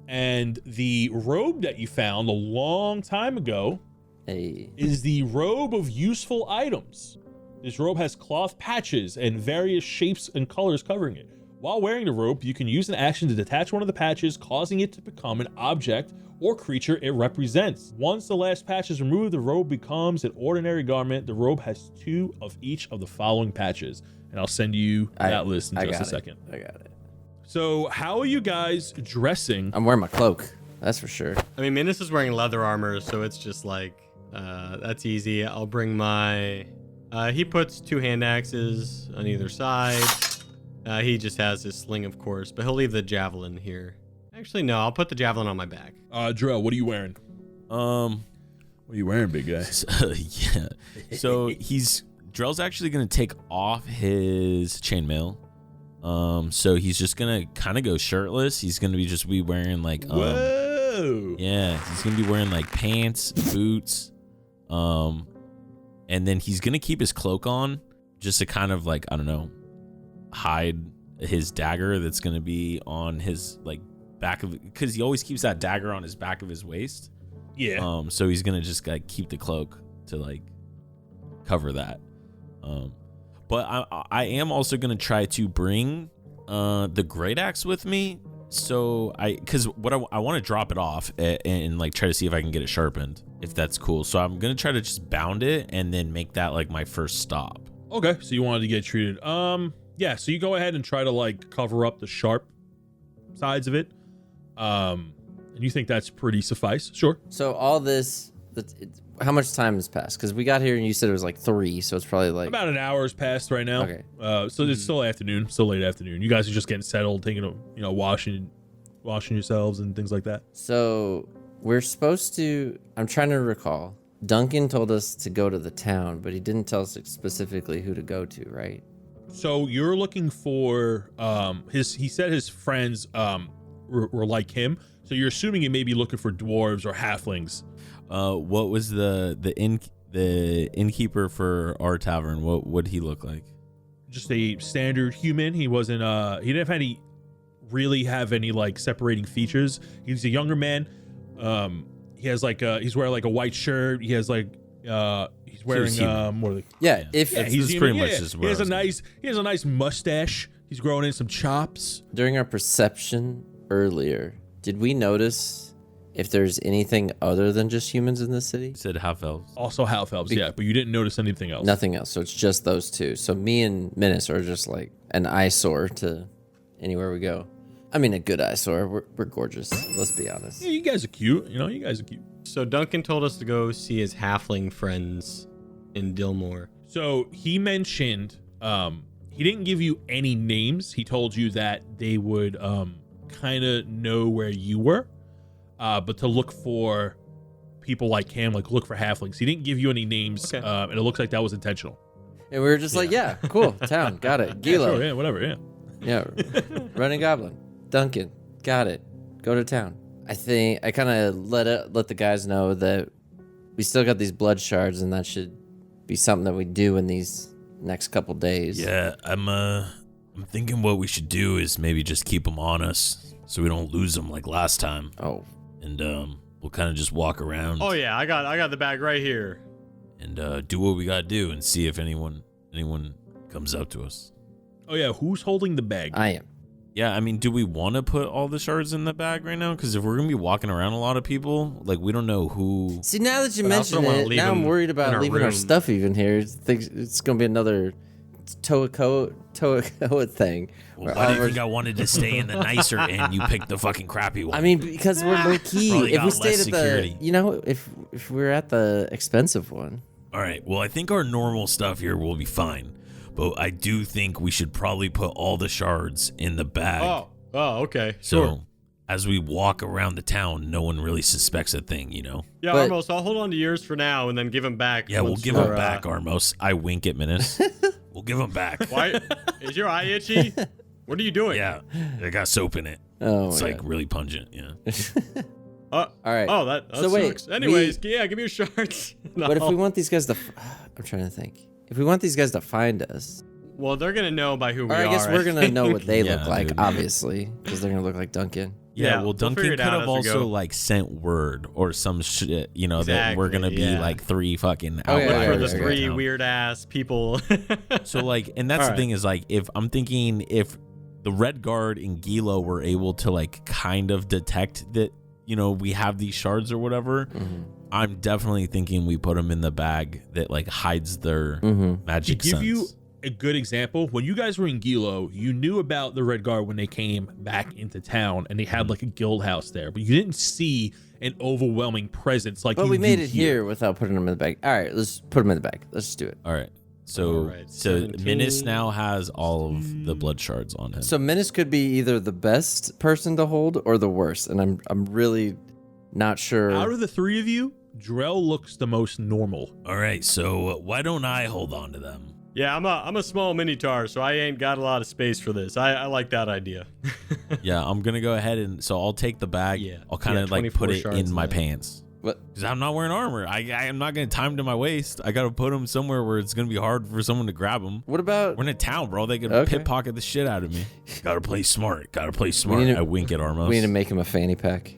And the robe that you found a long time ago Hey. is the Robe of Useful Items. This robe has cloth patches and various shapes and colors covering it. While wearing the robe, you can use an action to detach one of the patches, causing it to become an object or creature it represents. Once the last patch is removed, the robe becomes an ordinary garment. The robe has 2 of each of the following patches, and I'll send you that list in just a second. I got it. So how are you guys dressing? I'm wearing my cloak. That's for sure. I mean, Minus is wearing leather armor, so it's just like, that's easy. I'll bring my... he puts 2 hand axes on either side. He just has his sling, of course, but he'll leave the javelin here. Actually, no, I'll put the javelin on my back. Drell, what are you wearing? What are you wearing, big guy? Yeah. So Drell's actually gonna take off his chainmail. So he's just gonna kind of go shirtless. He's gonna be wearing like Whoa! yeah, he's gonna be wearing like pants, boots, and then he's gonna keep his cloak on just to kind of like, I don't know, hide his dagger that's gonna be on his like back of, because he always keeps that dagger on his back of his waist. Yeah. So he's gonna just like keep the cloak to like cover that. But I am also gonna try to bring the great axe with me. So because what I want to drop it off and like try to see if I can get it sharpened, if that's cool. So I'm gonna try to just bound it and then make that like my first stop. Okay, so you wanted to get treated. Yeah, so you go ahead and try to like cover up the sharp sides of it. And you think that's pretty suffice? Sure. So all this, how much time has passed? Because we got here and you said it was like 3, so it's probably like About an hour has passed right now. Okay. So it's still afternoon, still late afternoon. You guys are just getting settled, taking a, washing yourselves and things like that. So we're supposed to. I'm trying to recall. Duncan told us to go to the town, but he didn't tell us specifically who to go to, right? So you're looking for he said his friends were like him. So you're assuming you may be looking for dwarves or halflings. what was the innkeeper for our tavern? What would he look like? Just a standard human. He wasn't. He didn't have any like separating features. He's a younger man. He has like he's wearing like a white shirt. He has like he's wearing more like If he's pretty much yeah. just He where has I a was nice mustache. He's growing in some chops. during our perception earlier, did we notice if there's anything other than just humans in this city? He said half elves. Also half elves, yeah, but you didn't notice anything else. Nothing else. So it's just those two. So me and Menace are just like an eyesore to anywhere we go. I mean, a good eyesore. We're gorgeous. Let's be honest. Yeah, you guys are cute. You know, you guys are cute. So Duncan told us to go see his halfling friends in Dillmoore. So he mentioned, he didn't give you any names. He told you that they would kind of know where you were, but to look for people like him, like look for halflings. He didn't give you any names, Okay. and it looks like that was intentional. And we were just like, yeah, cool. Town. Got it. Gilo. Sure, yeah, whatever, yeah. Yeah. Running Goblin. Duncan. Got it. Go to town. I think I kind of let the guys know that we still got these blood shards, and that should be something that we do in these next couple days. Yeah, I'm thinking what we should do is maybe just keep them on us so we don't lose them like last time. Oh. And we'll kind of just walk around. Oh yeah, I got the bag right here. And do what we gotta do and see if anyone comes up to us. Oh yeah, who's holding the bag? I am. Yeah, I mean, do we want to put all the shards in the bag right now? Because if we're gonna be walking around a lot of people, like we don't know who. See, now that you But I also mention don't wanna it, leave now I'm them worried in about our leaving our room. stuff even here. It's going to be another Toakoa thing. Well, where why all do you of our- think I wanted to stay in the nicer inn? You picked the fucking crappy one. I mean, because we're low key. Probably If we got stayed less at security. if we're at the expensive one. All right. Well, I think our normal stuff here will be fine, but I do think we should probably put all the shards in the bag. Oh, okay. So Sure. as we walk around the town, no one really suspects a thing, you know? Yeah, But- Armos, I'll hold on to yours for now and then give them back. Yeah, we'll once give we're, them back, Armos. I wink at Menace. We'll give them back. Why is your eye itchy? What are you doing? Yeah, it got soap in it. Oh, It's my like God. really pungent. Yeah. All right. Oh, that So wait, sucks. Anyways, yeah, give me your shards. No. But if we want these guys to, I'm trying to think. If we want these guys to find us, Well, they're gonna know by who we or are. I guess we're gonna know what they Yeah, look like, dude. obviously, because they're gonna look like Duncan. Yeah, well, we'll Duncan figure could it out have as we also go. like sent word or some shit, you know, that we're gonna Exactly, be yeah. like three fucking Oh, yeah, Look outliers. for the okay. in three town. weird ass people. So like, and that's All the right. thing is like, if I'm thinking if the Red Guard and Gilo were able to like kind of detect that, you know, we have these shards or whatever, I'm definitely thinking we put them in the bag that like hides their To magic give sense. you a good example, when you guys were in Gilo, you knew about the Red Guard when they came back into town and they had like a guild house there, but you didn't see an overwhelming presence like But you we made do it here without putting them in the bag. All right, let's put them in the bag. Let's just do it. All right. So, All right, so 17. Menace now has all of the blood shards on him. So Menace could be either the best person to hold or the worst, and I'm really not sure. Out of the three of you, Drell looks the most normal. All right. So why don't I hold on to them? Yeah, I'm a small minotaur, so I ain't got a lot of space for this. I like that idea. Yeah, I'm gonna go ahead and so I'll take the bag. Yeah. I'll kind Yeah, of like 24 put it shards in in my there. pants What? because I'm not wearing armor. I am not gonna tie them to my waist. I gotta put them somewhere where it's gonna be hard for someone to grab them. What about? We're in a town, bro. They could Okay. pickpocket the shit out of me. Gotta play smart. Gotta play smart. need to- I wink at Armos. We need to make him a fanny pack.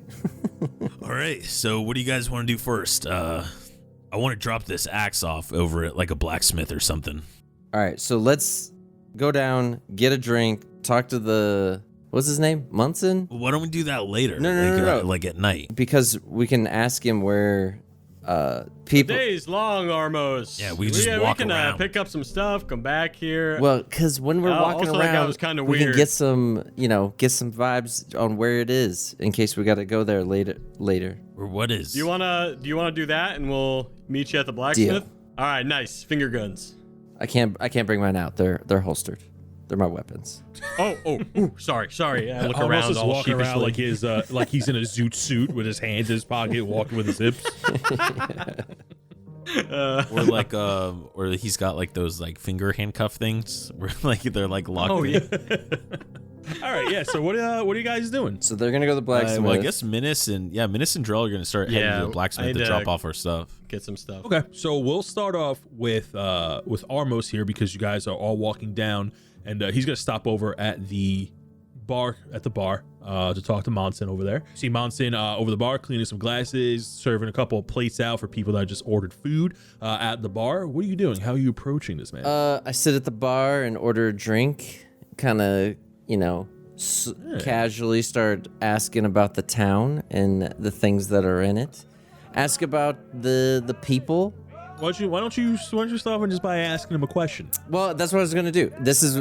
All right. So what do you guys want to do first? I want to drop this axe off over at like a blacksmith or something. All right, so let's go down, get a drink, talk to the what's his name, Munson, Why don't we do that later? No, like, no. like at night. because we can ask him where people. Day's long, Armos. Yeah, we just walk we can around. pick up some stuff, come back here. Well, because when we're walking also, that guy around, was kinda we can weird. get some, get some vibes on where it is in case we got to go there later. Or what is? do you wanna do that, and we'll meet you at the blacksmith? All right, nice. Finger guns. I can't bring mine out. They're holstered. They're my weapons. Ooh, sorry. I look Almost around just all walking around sheepishly. like his like he's in a zoot suit with his hands in his pocket, walking with his hips. Or like or he's got like those like finger handcuff things where like they're like locked. Oh in. yeah. All right, yeah. So what are you guys doing? So they're gonna go to the blacksmith. Well, I guess Minus and Drell are gonna start heading to the blacksmith to drop off our stuff. Get some stuff. Okay, so we'll start off with Armos here because you guys are all walking down, and he's gonna stop over at the bar to talk to Monson over there. See Monson over the bar cleaning some glasses, serving a couple of plates out for people that just ordered food at the bar. What are you doing? How are you approaching this, man? I sit at the bar and order a drink, kind of, casually start asking about the town and the things that are in it. Ask about the people. Why don't you start off just by asking him a question? Well, that's what I was gonna do.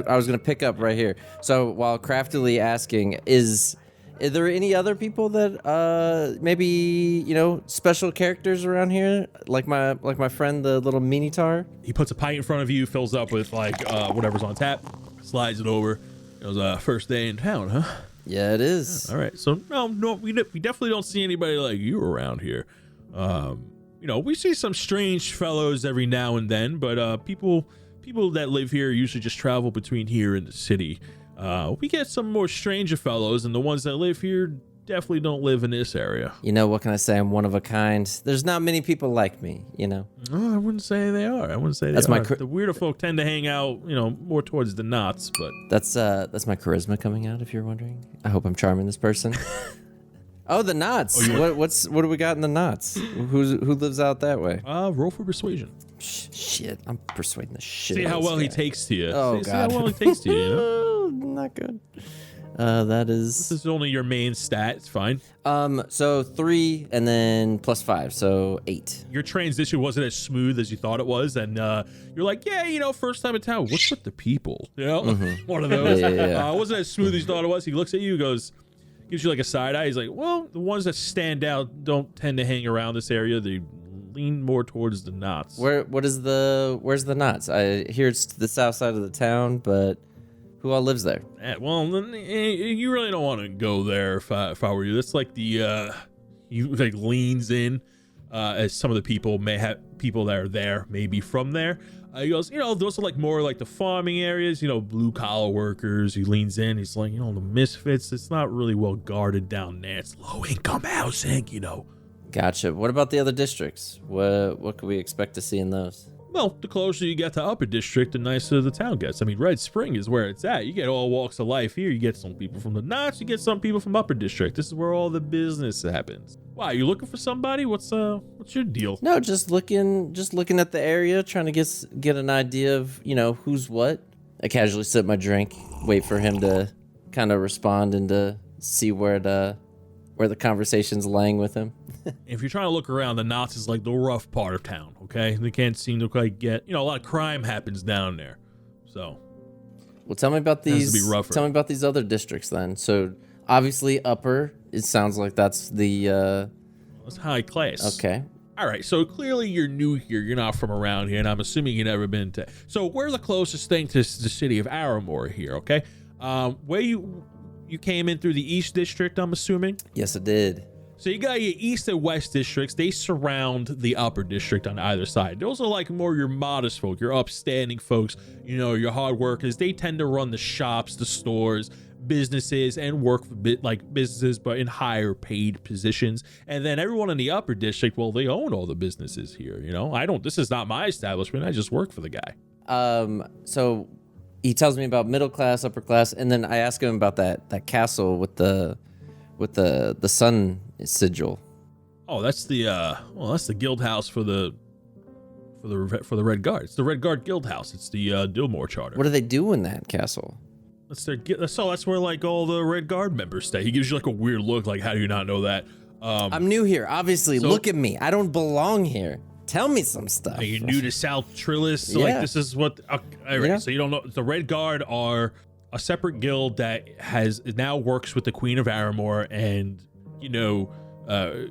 I was gonna pick up right here. So while craftily asking, is there any other people that maybe special characters around here, like my friend the little Minotaur? He puts a pint in front of you, fills up with whatever's on tap, slides it over. It was first day in town, huh? Yeah, it is. All right. So no, we definitely don't see anybody like you around here. We see some strange fellows every now and then, but people that live here usually just travel between here and the city. We get some more stranger fellows, and the ones that live here definitely don't live in this area. What can I say? I'm one of a kind. There's not many people like me, Oh, I wouldn't say they are. The weirder folk tend to hang out, more towards the knots, but that's my charisma coming out, if you're wondering. I hope I'm charming this person. Oh, the knots. What do we got in the knots? Who lives out that way? Roll for persuasion. Shit, I'm persuading the shit. See how well he takes to you. Oh, God. See how well he takes to you, Not good. This is only your main stat. It's fine. So 3 and then plus 5, so 8. Your transition wasn't as smooth as you thought it was, and you're like, first time in town. What's with the people? One of those. Yeah. Wasn't as smooth as you thought it was. He looks at you, goes, gives you like a side eye. He's like, well, the ones that stand out don't tend to hang around this area. They lean more towards the knots. Where's the knots? I hear it's to the south side of the town, but who all lives there? Well, you really don't want to go there if I were you. That's like leans in as some of the people may have people that are there maybe from there. He goes, those are like more like the farming areas, blue collar workers. He leans in. He's like, the misfits. It's not really well guarded down there. It's low income housing, Gotcha. What about the other districts? What could we expect to see in those? Well, the closer you get to Upper District, the nicer the town gets. I mean, Red Spring is where it's at. You get all walks of life here. You get some people from the Knots. You get some people from Upper District. This is where all the business happens. Wow, you looking for somebody? What's your deal? No, just looking at the area, trying to get an idea of who's what. I casually sip my drink, wait for him to kind of respond and to see where the conversation's laying with him. If you're trying to look around, the Knots is like the rough part of town, okay? They can't seem to quite get, a lot of crime happens down there. So, well, tell me about these other districts then. So, obviously Upper, it sounds like that's the that's high class. Okay. All right, so clearly you're new here. You're not from around here, and I'm assuming you've never been to. So, we're the closest thing to the city of Aramore here, okay? Where you came in through the East District, I'm assuming? Yes, I did. So you got your East and West districts. They surround the Upper District on either side. Those are like more your modest folk, your upstanding folks, your hard workers. They tend to run the shops, the stores, businesses, and work for businesses, but in higher paid positions. And then everyone in the Upper District, well, they own all the businesses here. This is not my establishment. I just work for the guy. So he tells me about middle class, upper class, and then I ask him about that castle with the sun sigil. Oh, that's the guild house for the Red Guard. It's the Red Guard guild house. It's the Dillmoore charter. What do they do in that castle? That's where like all the Red Guard members stay. He gives you like a weird look, like how do you not know that? I'm new here, obviously. Look at me. I don't belong here. Tell me some stuff. Are you new to South Trillis? So yeah. This is what. So you don't know. The Red Guard are a separate guild that now works with the Queen of Aramore and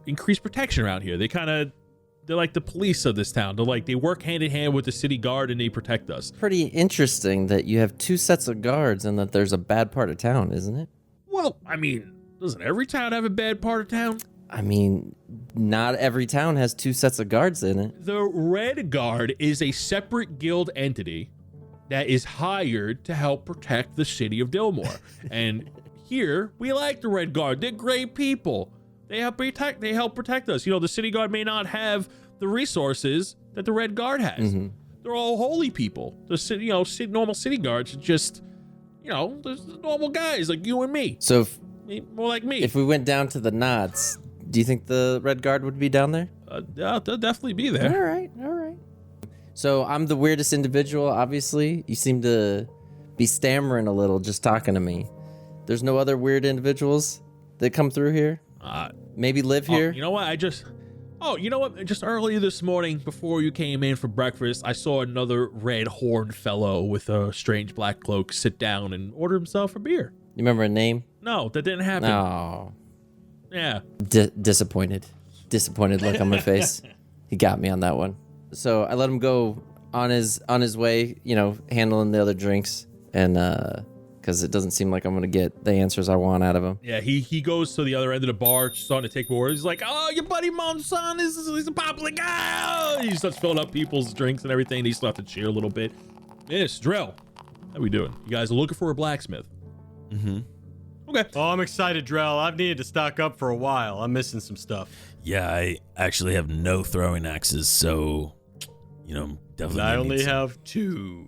increase protection around here. They're like the police of this town. They work hand in hand with the city guard and they protect us. Pretty interesting that you have 2 sets of guards and that there's a bad part of town, isn't it? Well, I mean, doesn't every town have a bad part of town? I mean, not every town has 2 sets of guards in it. The Red Guard is a separate guild entity that is hired to help protect the city of Dillmoore. And here, we like the Red Guard. They're great people. They help protect us. You know, the city guard may not have the resources that the Red Guard has. Mm-hmm. They're all holy people. The city, you know, normal city guards are just, you know, there's normal guys like you and me. So More like me. if we went down to the knots, do you think the Red Guard would be down there? They'll definitely be there. All right. So I'm the weirdest individual, obviously. You seem to be stammering a little just talking to me. There's no other weird individuals that come through here? Maybe live here? You know what? You know what? Just earlier this morning, before you came in for breakfast, I saw another red horned fellow with a strange black cloak sit down and order himself a beer. You remember a name? No, that didn't happen. No. Yeah. Disappointed look on my face. He got me on that one. So I let him go on his way, you know, handling the other drinks, and because it doesn't seem like I'm gonna get the answers I want out of him. Yeah, he goes to the other end of the bar, starting to take more. He's like, "Oh, your buddy Monson he's a popular guy." He starts filling up people's drinks and everything. He still have to cheer a little bit. Miss Drill, how we doing? You guys are looking for a blacksmith? Mm-hmm. Okay. Oh, I'm excited, Drell. I've needed to stock up for a while. I'm missing some stuff. Yeah, I actually have no throwing axes, so, you know, definitely. I gonna only need some. have 2.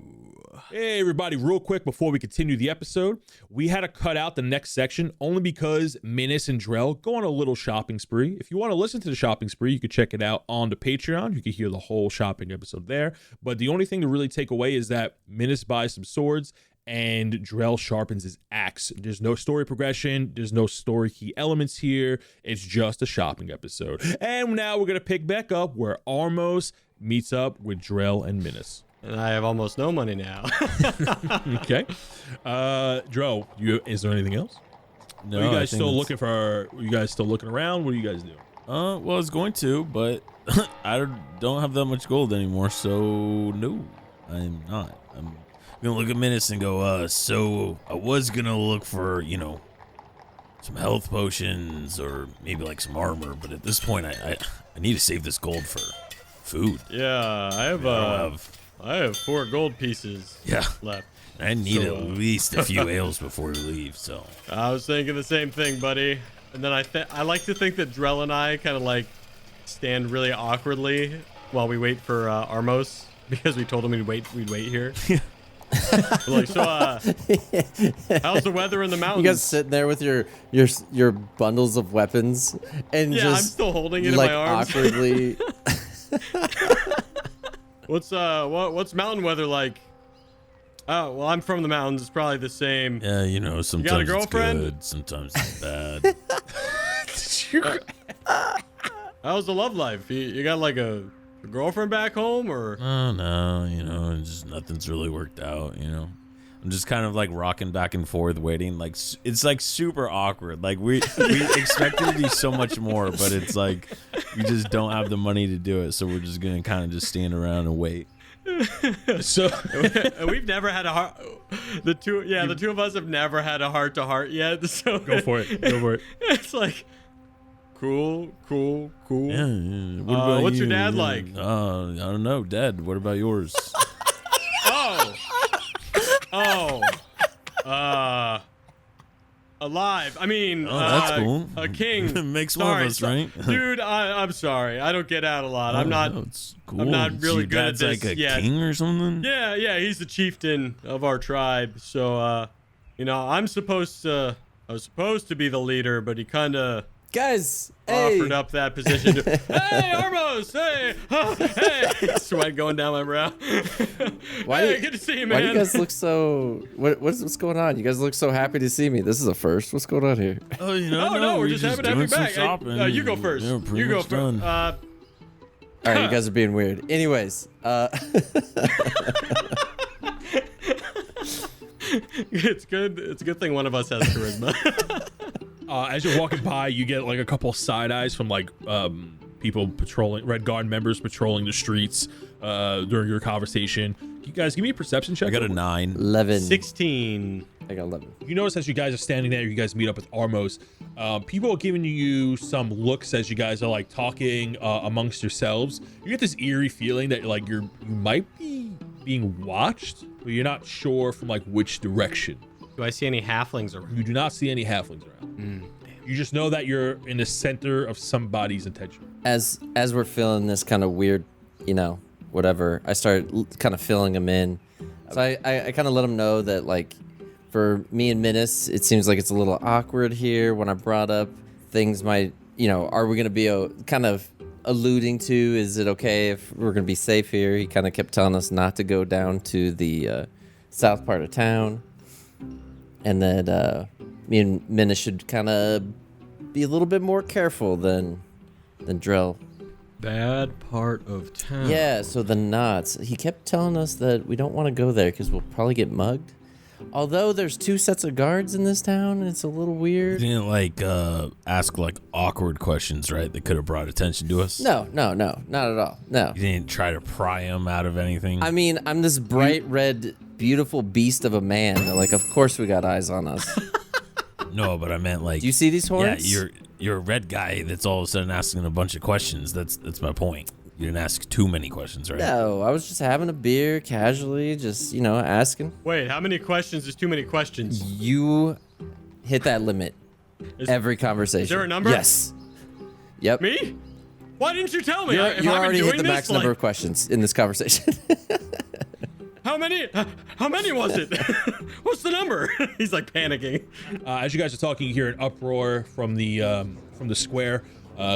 Hey everybody, real quick before we continue the episode, we had to cut out the next section only because Minus and Drell go on a little shopping spree. If you want to listen to the shopping spree, you can check it out on the Patreon. You can hear the whole shopping episode there. But the only thing to really take away is that Minus buys some swords and Drell sharpens his axe. There's no story progression. There's no story key elements here. It's just a shopping episode. And now we're going to pick back up where Armos meets up with Drell and Minus. And I have almost no money now. Okay. Dro, is there anything else? No, Are you I guys think still that's- looking for? You guys still looking around? What do you guys do? Well, I was going to, but I don't have that much gold anymore, so no, I'm not. I'm gonna look at Minutes and go, so I was gonna look for, you know, some health potions or maybe like some armor, but at this point, I need to save this gold for food. Yeah, I have 4 gold pieces Yeah, left. I need So, at least a few ales before we leave, so. I was thinking the same thing, buddy. And then I like to think that Drell and I kind of like stand really awkwardly while we wait for Armos, because we told him we'd wait here. We're like, so how's the weather in the mountains? You guys sitting there with your bundles of weapons and Yeah, just I'm still holding it like in my arms. awkwardly. What's mountain weather like? Oh, well, I'm from the mountains. It's probably the same. Yeah, you know, sometimes got a girlfriend? it's good, sometimes it's bad. How's the love life? You got like a girlfriend back home, or? Oh, no, you know, just nothing's really worked out, you know. I'm just kind of like rocking back and forth waiting. Like, it's like super awkward. Like we expected to do so much more, but it's like we just don't have the money to do it. So we're just going to kind of just stand around and wait. So We've never had a heart. The two of us have never had a heart to heart yet. So go for it. It's like cool. Yeah. What about what's your you? dad Yeah. like? I don't know. Dead. What about yours? Alive. I mean, that's cool. A king. Makes one of us, right? Dude, I'm sorry. I don't get out a lot. I'm not. No, it's cool. I'm not really Your good at dad's this like a yet. king or something? Yeah. He's the chieftain of our tribe. So, you know, I was supposed to be the leader, but he kind of Guys, hey. offered up that position to, hey, Armos, hey, hey, sweat going down my brow. Hey, good to see you, man. Why do you guys look so? What's going on? You guys look so happy to see me. This is a first. What's going on here? Oh, you know, no, we're just happy to have you doing some back. Hey, shopping. you go first. Yeah, pretty You go much done. first. All right, you guys are being weird. Anyways, It's good. It's a good thing one of us has charisma. as you're walking by, you get like a couple side eyes from like people patrolling, Red Guard members patrolling the streets during your conversation. You guys give me a perception check. I got a 9. 11. 16. I got 11. You notice as you guys are standing there, you guys meet up with Armos. People are giving you some looks as you guys are like talking amongst yourselves. You get this eerie feeling that like you might be being watched, but you're not sure from like which direction. Do I see any halflings around? You do not see any halflings around. You just know that you're in the center of somebody's attention. As we're feeling this kind of weird, whatever, I start kind of filling them in. So I kind of let them know that, like, for me and Minus, it seems like it's a little awkward here. When I brought up things might, are we going to be kind of alluding to, is it okay if we're going to be safe here? He kind of kept telling us not to go down to the south part of town. And that me and Minus should kind of be a little bit more careful than Drell. Bad part of town. Yeah, so the knots. He kept telling us that we don't want to go there because we'll probably get mugged. Although there's 2 sets of guards in this town, it's a little weird. You didn't ask like awkward questions, right? That could have brought attention to us. No, not at all. No. You didn't try to pry them out of anything. I mean, I'm this bright red, beautiful beast of a man. Like, of course we got eyes on us. No, but I meant like. Do you see these horns? Yeah, you're a red guy that's all of a sudden asking a bunch of questions. That's my point. You didn't ask too many questions, right? No, I was just having a beer casually, just, asking. Wait, how many questions is too many questions? You hit that limit every conversation. Is there a number? Yes. Yep. Me? Why didn't you tell me? You If I've already been hit doing the max this, number of questions in this conversation. How many was it? What's the number? He's like panicking. As you guys are talking, you hear an uproar from the square,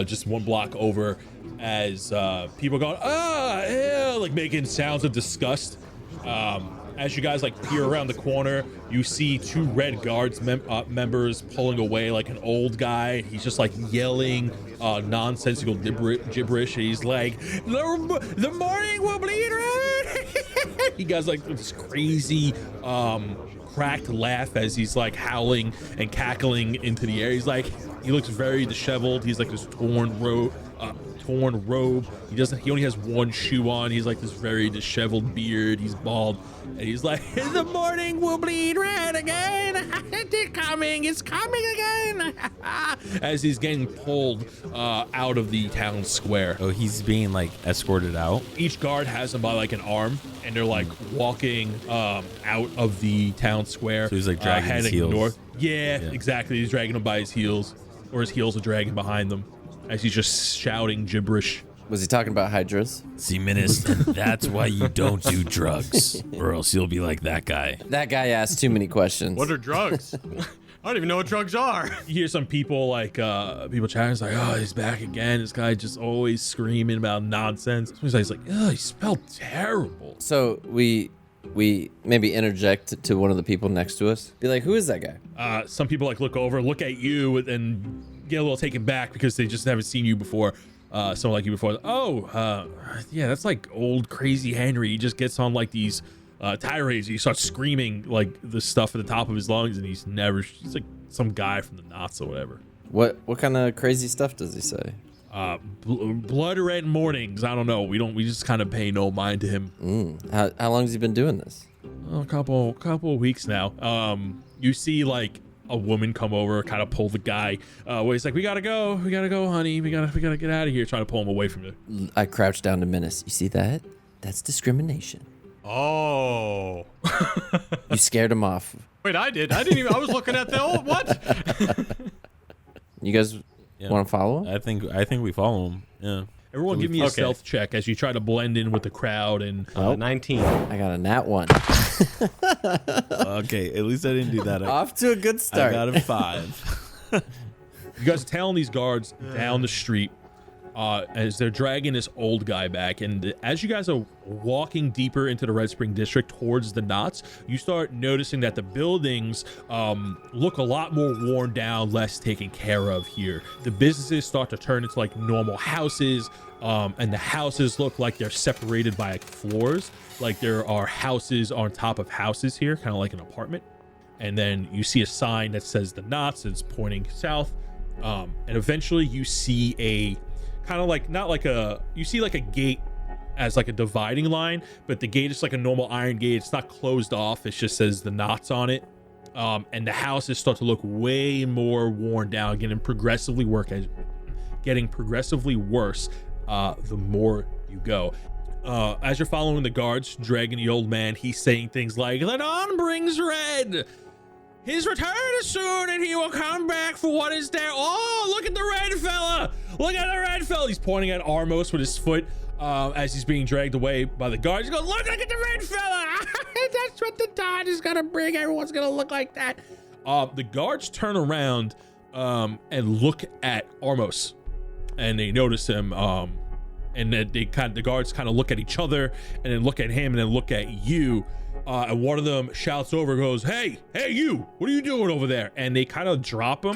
just 1 block over, as people going, yeah, like making sounds of disgust. As you guys like peer around the corner, you see 2 red guards members pulling away like an old guy. He's just like yelling nonsensical gibberish. He's like, the morning will bleed red. He got like this crazy cracked laugh as he's like howling and cackling into the air. He's like, he looks very disheveled. He's like this torn robe. He only has 1 shoe on. He's like this very disheveled beard. He's bald, and he's like, the morning will bleed red again. It's coming again. As he's getting pulled out of the town square. Oh, he's being like escorted out. Each guard has him by like an arm, and they're like walking out of the town square. So he's like dragging his heading heels. north. Yeah, exactly. He's dragging him by his heels, or his heels are dragging behind them, as he's just shouting gibberish. Was he talking about hydras? See, Menace, that's why you don't do drugs, or else you'll be like that guy. That guy asked too many questions. What are drugs? I don't even know what drugs are. You hear some people like people chatting. It's like, oh, he's back again. This guy just always screaming about nonsense. He's like, oh, he smelled terrible. So we maybe interject to one of the people next to us. Be like, who is that guy? Some people like look over, look at you, and get a little taken back because they just haven't seen you before. Someone like you before. Yeah, that's like old crazy Henry. He just gets on like these tirades. He starts screaming like the stuff at the top of his lungs, and he's like some guy from the Knots or whatever. What kind of crazy stuff does he say? Blood red mornings. I don't know. We just kind of pay no mind to him. How long has he been doing this? A couple of weeks now. You see like a woman come over, kind of pull the guy where he's like, we gotta go, honey, we gotta get out of here, trying to pull him away from you. I crouch down to Menace. You see that? That's discrimination. Oh. You scared him off. Wait, I didn't even. I was looking at the old what? You guys want to follow him? I think we follow him. Yeah. Everyone give me a stealth check as you try to blend in with the crowd. And 19. I got a nat 1. Okay, at least I didn't do that. Off to a good start. I got a 5. you guys are tailing these guards down the street as they're dragging this old guy back. And as you guys are walking deeper into the Red Spring District towards the Knots, you start noticing that the buildings look a lot more worn down, less taken care of here. The businesses start to turn into like normal houses, and the houses look like they're separated by like floors. Like there are houses on top of houses here, kind of like an apartment. And then you see a sign that says the Knots. It's pointing south. And eventually you see a kind of like, you see like a gate as like a dividing line, but the gate is like a normal iron gate. It's not closed off. It just says the Knots on it. And the houses start to look way more worn down, getting progressively worse the more you go. as you're following the guards, dragging the old man, he's saying things like, "The dawn brings red. His return is soon, and he will come back for what is there. Oh, look at the red fella! Look at the red fella!" He's pointing at Armos with his foot as he's being dragged away by the guards. He goes, look at the red fella! That's what the dawn is gonna bring. Everyone's gonna look like that. The guards turn around and look at Armos, and they notice him. And then the guards kind of look at each other, and then look at him, and then look at you. And one of them shouts over, goes, hey, you, what are you doing over there? And they kind of drop him,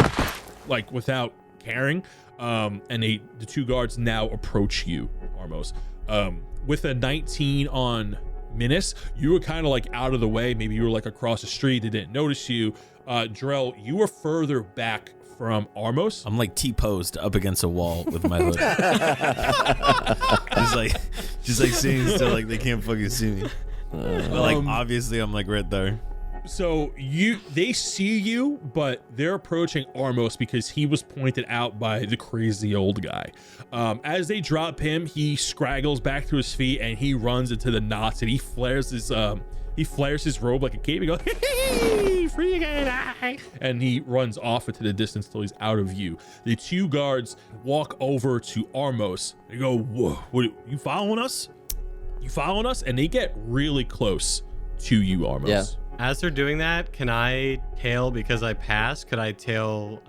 like, without caring. And the two guards now approach you, Armos. With a 19 on Menace, you were kind of like out of the way. Maybe you were like across the street. They didn't notice you. Drell, you were further back from Armos. I'm like T-posed up against a wall with my hood. just like sitting still, like they can't fucking see me. But like obviously I'm like right there. So they see you, but they're approaching Armos because he was pointed out by the crazy old guy. As they drop him, he scraggles back to his feet and he runs into the knots, and he flares his robe like a cape. He goes, hey, free guy, and he runs off into the distance till he's out of view. The two guards walk over to Armos. They go, whoa, what, you following us? You following us? And they get really close to you, Armos. Yeah. As they're doing that, can I tail, because I passed, could I tail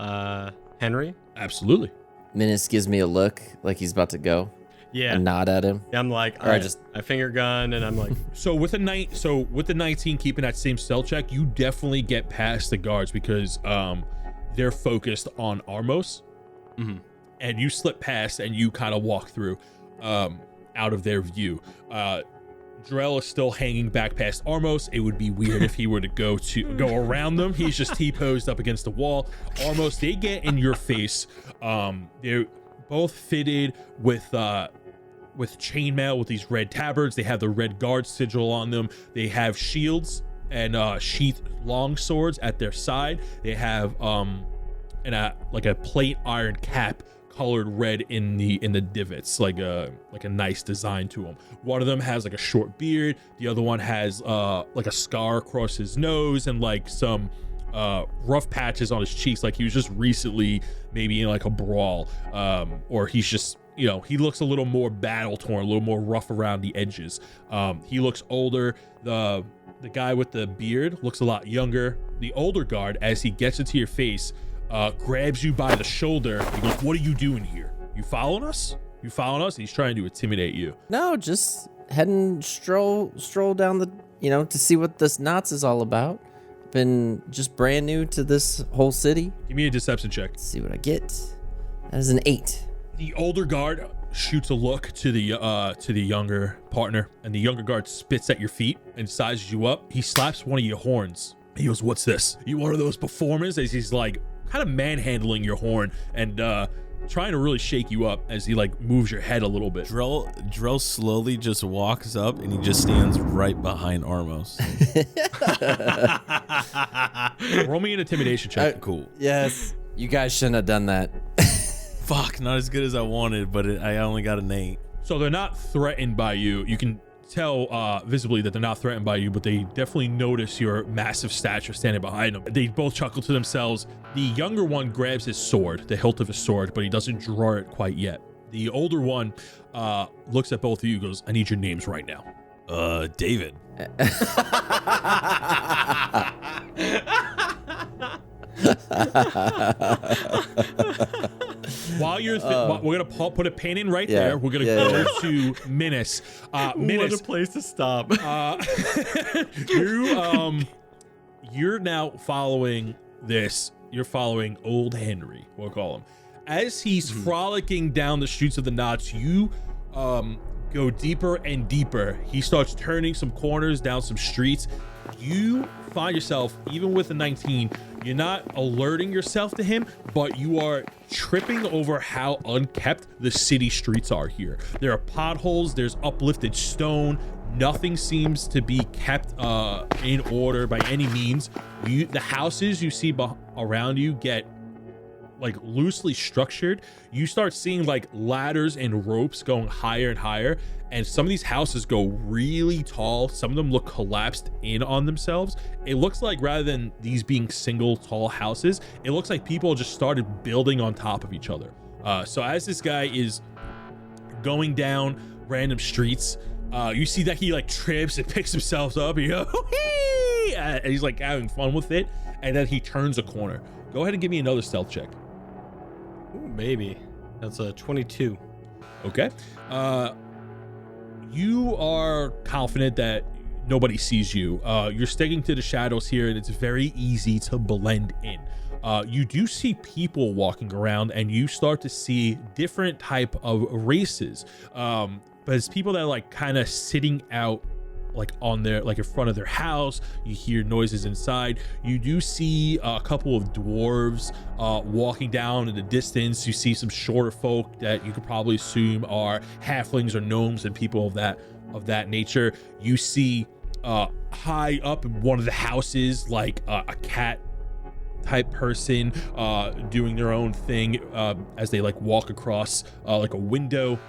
Henry? Absolutely. Menace gives me a look like he's about to go. Yeah. A nod at him. I'm like, Or I just I finger gun, and I'm like, So with the 19 keeping that same stealth check, you definitely get past the guards because they're focused on Armos. mm-hmm. And you slip past and you kind of walk through out of their view. Drell is still hanging back past Armos. It would be weird if he were to go around them. He's just T-posed up against the wall. Armos, they get in your face. They're both fitted with chainmail with these red tabards. They have the red guard sigil on them. They have shields and sheathed long swords at their side. They have like a plate iron cap colored red in the divots, like a nice design to them. One of them has like a short beard. The other one has like a scar across his nose and like some rough patches on his cheeks, like he was just recently maybe in like a brawl, or he's just, he looks a little more battle torn, a little more rough around the edges. He looks older. The guy with the beard looks a lot younger. The older guard, as he gets into your face, grabs you by the shoulder. He goes, what are you doing here? You following us? You following us? And he's trying to intimidate you. No, just heading stroll down the, to see what this knots is all about. Been just brand new to this whole city. Give me a deception check. Let's see what I get. That is an 8. The older guard shoots a look to the younger partner, and the younger guard spits at your feet and sizes you up. He slaps one of your horns. He goes, what's this? You one of those performers? As he's like kind of manhandling your horn and trying to really shake you up as he like moves your head a little bit. Drell slowly just walks up and he just stands right behind Armos. Roll me an intimidation check. Cool. Yes. You guys shouldn't have done that. Fuck, not as good as I wanted, but I only got an 8. So they're not threatened by you. You can tell visibly that they're not threatened by you, but they definitely notice your massive stature standing behind them. They both chuckle to themselves. The younger one grabs his sword, the hilt of his sword, but he doesn't draw it quite yet. The older one looks at both of you and goes, I need your names right now. David. While you're we're gonna put a pin in right there. We're gonna go to Menace. Menace, what a place to stop. You're now following this. You're following old Henry, we'll call him. As he's frolicking down the streets of the knots, you go deeper and deeper. He starts turning some corners down some streets. You find yourself, even with a 19, you're not alerting yourself to him, but you are tripping over how unkept the city streets are here. There are potholes, there's uplifted stone. Nothing seems to be kept in order by any means. The houses you see around you get like loosely structured. You start seeing like ladders and ropes going higher and higher, and some of these houses go really tall. Some of them look collapsed in on themselves. It looks like rather than these being single tall houses, it looks like people just started building on top of each other. So as this guy is going down random streets, you see that he like trips and picks himself up, and, and he's like having fun with it, and then he turns a corner. Go ahead and give me another stealth check. Ooh, baby. That's a 22. Okay. You are confident that nobody sees you. You're sticking to the shadows here, and it's very easy to blend in. You do see people walking around, and you start to see different type of races. But it's people that are like kind of sitting out like on their, like in front of their house. You hear noises inside. You do see a couple of dwarves walking down in the distance. You see some shorter folk that you could probably assume are halflings or gnomes and people of that nature. You see high up in one of the houses like a cat type person doing their own thing as they like walk across like a window.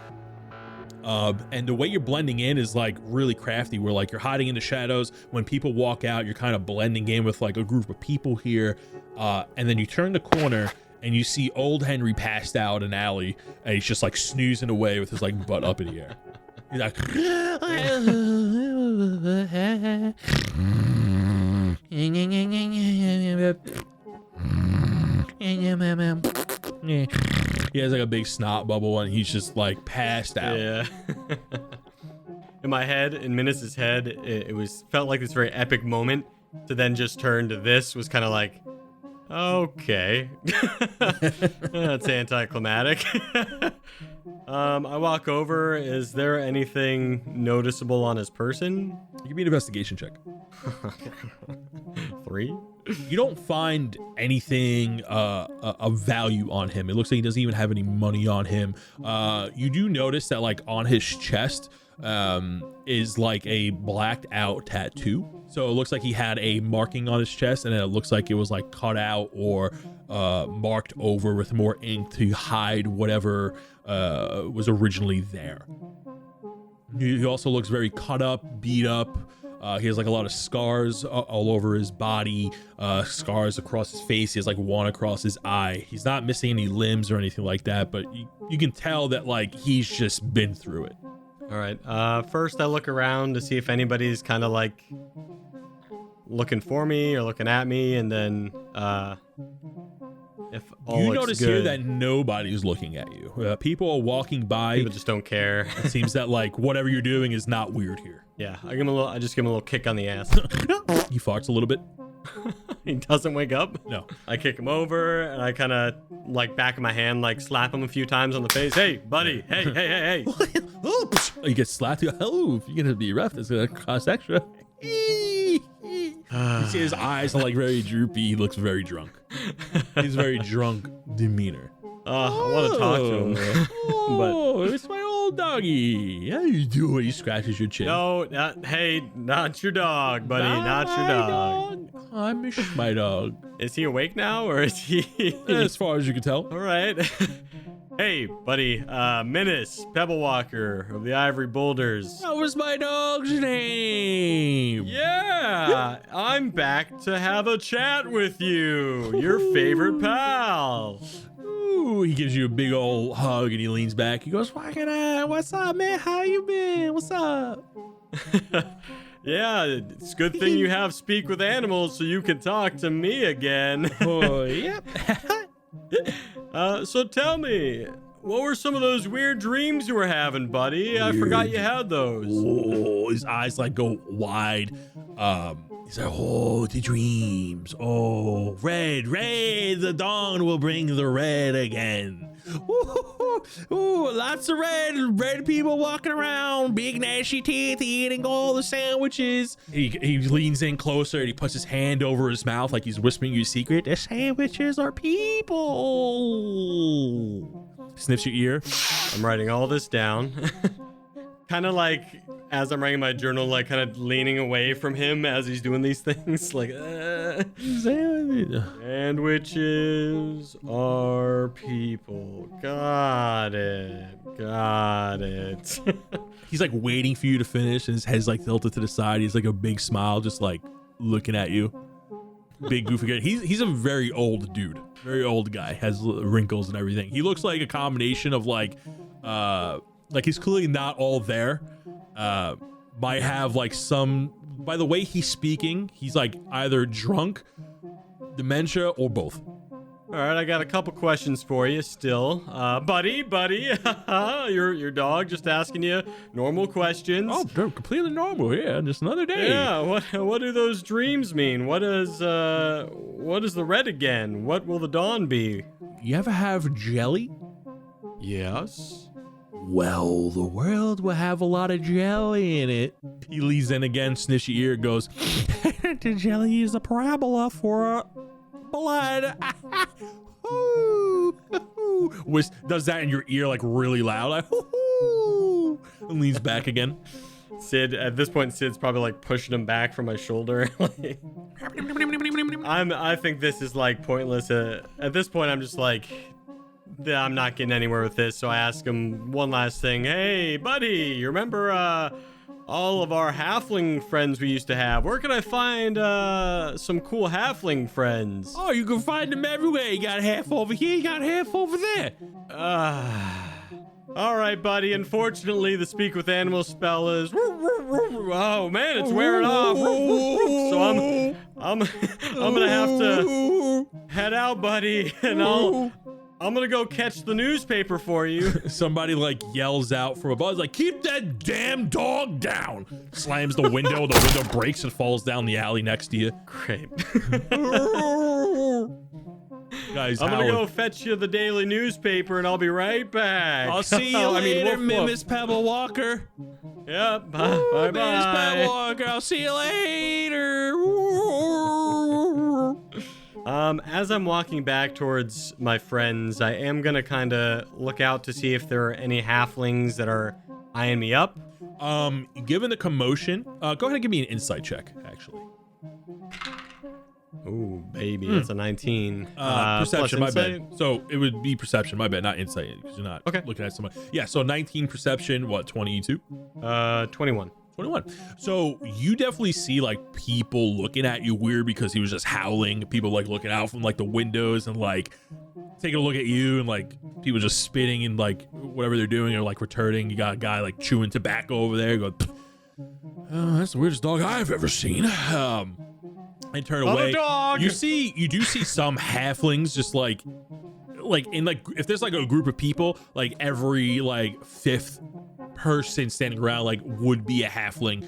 And the way you're blending in is like really crafty, where like you're hiding in the shadows. When people walk out, you're kind of blending in with like a group of people here. And then you turn the corner and you see old Henry passed out in an alley, and he's just like snoozing away with his like butt up in the air. He's like, he has like a big snot bubble, and he's just like passed out. Yeah. In my head, in Minus's head, it felt like this very epic moment to then just turn to this was kind of like, okay. That's anticlimactic. I walk over. Is there anything noticeable on his person? Give me an investigation check. 3. You don't find anything of value on him. It looks like he doesn't even have any money on him. You do notice that like on his chest is like a blacked out tattoo. So it looks like he had a marking on his chest, and then it looks like it was like cut out or marked over with more ink to hide whatever was originally there. He also looks very cut up, beat up. He has like a lot of scars all over his body, scars across his face. He has like one across his eye. He's not missing any limbs or anything like that, but you can tell that like he's just been through it. All right. First, I look around to see if anybody's kind of like looking for me or looking at me, and then if all you looks notice good, here that nobody's looking at you. People are walking by. people just don't care. It seems that like whatever you're doing is not weird here. Yeah, I just give him a little kick on the ass. He farts a little bit. He doesn't wake up. No. I kick him over, and I kind of like back of my hand, like slap him a few times on the face. Hey, buddy. Hey. You get slapped. Oh, if you're gonna be rough, that's gonna cost extra. You see his eyes are like very droopy. He looks very drunk. He's very drunk demeanor. I want to talk to him. Oh, it's my old doggy. How you doing? He scratches your chin. No, not your dog, buddy. Not your dog. I miss my dog. Is he awake now, or is he? As far as you can tell. All right. Hey, buddy. Minus, Pebble Walker of the Ivory Boulders. What was my dog's name? Yeah, I'm back to have a chat with you, your favorite pal. Ooh, he gives you a big old hug, and he leans back. He goes, what's up, man? How you been? What's up? Yeah, it's a good thing you have speak with animals so you can talk to me again. Oh, yep. So tell me, what were some of those weird dreams you were having, buddy? I forgot you had those. Oh, his eyes like go wide. He's like, oh, the dreams. Oh, red, the dawn will bring the red again. Ooh, lots of red people walking around, big nasty teeth, eating all the sandwiches. He leans in closer and he puts his hand over his mouth like he's whispering you a secret. The sandwiches are people. Sniffs your ear. I'm writing all this down. Kind of like as I'm writing my journal, like kind of leaning away from him as he's doing these things, like, sandwiches are people. Got it. He's like waiting for you to finish, and his head's like tilted to the side. He's like a big smile, just like looking at you. Big goofy guy. He's a very old dude, very old guy, has wrinkles and everything. He looks like a combination of like he's clearly not all there. Might have like some, by the way he's speaking, he's like either drunk, dementia, or both. All right, I got a couple questions for you still. Buddy, your dog just asking you normal questions. Oh, they're completely normal. Yeah, just another day. Yeah, what do those dreams mean? What is the red again? What will the dawn be? You ever have jelly? Yes. Well, the world will have a lot of jelly in it. He leans in again, sniffs your ear, goes, the jelly is a parabola for blood. Does that in your ear like really loud, like, and leans back again. Sid, at this point, Sid's probably like pushing him back from my shoulder. I think this is like pointless. At this point, I'm just like, I'm not getting anywhere with this. So I ask him one last thing. Hey, buddy, you remember all of our halfling friends we used to have? Where can I find some cool halfling friends? Oh, you can find them everywhere. You got half over here, you got half over there. All right, buddy. Unfortunately, the speak with animals spell is oh man, it's wearing off. So I'm gonna have to head out, buddy, and I'm gonna go catch the newspaper for you. Somebody like yells out from above, like, keep that damn dog down. Slams the window breaks and falls down the alley next to you. Great. Guys, I'm gonna go fetch you the daily newspaper and I'll be right back. I'll see you later, woof. Miss Pebble Walker. Yep. Bye. Miss Pebble Walker, I'll see you later. As I'm walking back towards my friends, I am gonna kind of look out to see if there are any halflings that are eyeing me up. Given the commotion, go ahead and give me an insight check, actually. Ooh, baby, that's a 19. Perception, my insight? bad. So it would be perception, my bad, not insight, because you're not looking at someone. Yeah, so 19 perception, what, 22? 21. 21. So you definitely see like people looking at you weird because he was just howling. People like looking out from like the windows and like taking a look at you, and like people just spitting and like whatever they're doing or like returning. You got a guy like chewing tobacco over there. Go, that's the weirdest dog I've ever seen. And turn away. Dog. You do see some halflings just like in like if there's like a group of people, like every like fifth person standing around like would be a halfling,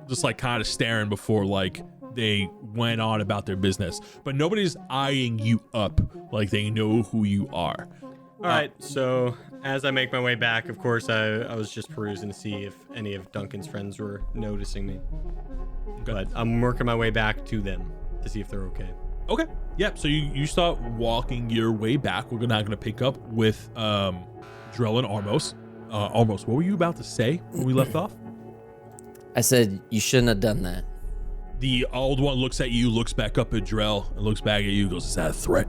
just like kind of staring before like they went on about their business, but nobody's eyeing you up like they know who you are. All right, so as I make my way back, of course, I was just perusing to see if any of Duncan's friends were noticing me. Okay. But I'm working my way back to them to see if they're okay. Okay. Yep. So you start walking your way back. We're not gonna pick up with Drell and Armos. Armos, what were you about to say when we left off? I said you shouldn't have done that. The old one looks at you, looks back up at Drell, and looks back at you, goes, is that a threat?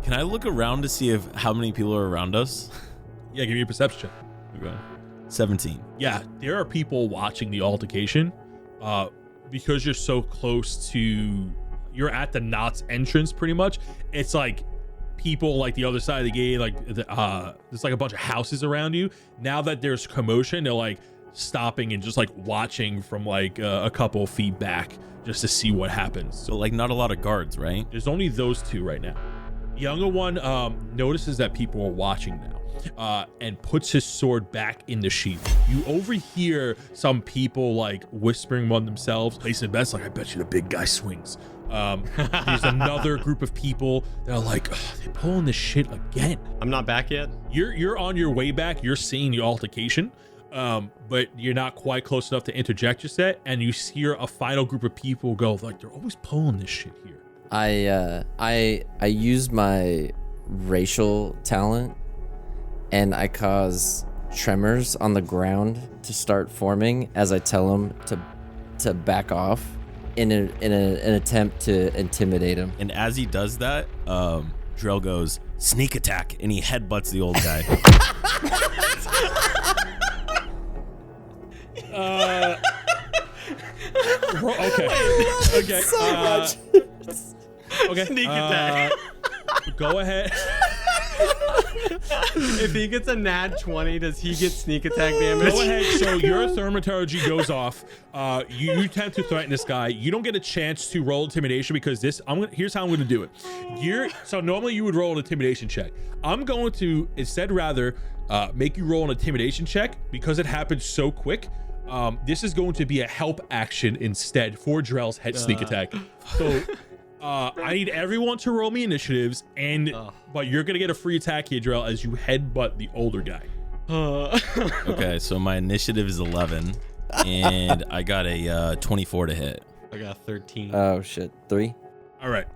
Can I look around to see if how many people are around us? Yeah, give me a perception check. Okay. 17. Yeah, there are people watching the altercation. Because you're so close to, you're at the Knott's entrance pretty much. It's like people like the other side of the gate, like there's like a bunch of houses around you. Now that there's commotion, they're like stopping and just like watching from like a couple feet back just to see what happens. So like not a lot of guards, right? There's only those two right now. The younger one notices that people are watching now. And puts his sword back in the sheath. You overhear some people like whispering among themselves, placing bets like, I bet you the big guy swings. There's another group of people that are like, they're pulling this shit again. I'm not back yet. You're on your way back. You're seeing the altercation, but you're not quite close enough to interject just yet. And you hear a final group of people go like, they're always pulling this shit here. I use my racial talent, and I cause tremors on the ground to start forming as I tell him to back off in an attempt to intimidate him. And as he does that, Drell goes, sneak attack, and he headbutts the old guy. Okay. So much. Okay. Sneak attack. Go ahead. If he gets a nat 20, does he get sneak attack damage? Go ahead. So your thaumaturgy goes off. You attempt to threaten this guy. You don't get a chance to roll intimidation because here's how I'm going to do it. So normally you would roll an intimidation check. I'm going to instead rather make you roll an intimidation check because it happened so quick. This is going to be a help action instead for Drell's head sneak attack. So I need everyone to roll me initiatives, but you're gonna get a free attack here, Drell, as you headbutt the older guy. Okay, so my initiative is 11, and I got a 24 to hit. I got 13. Oh shit, 3. All right.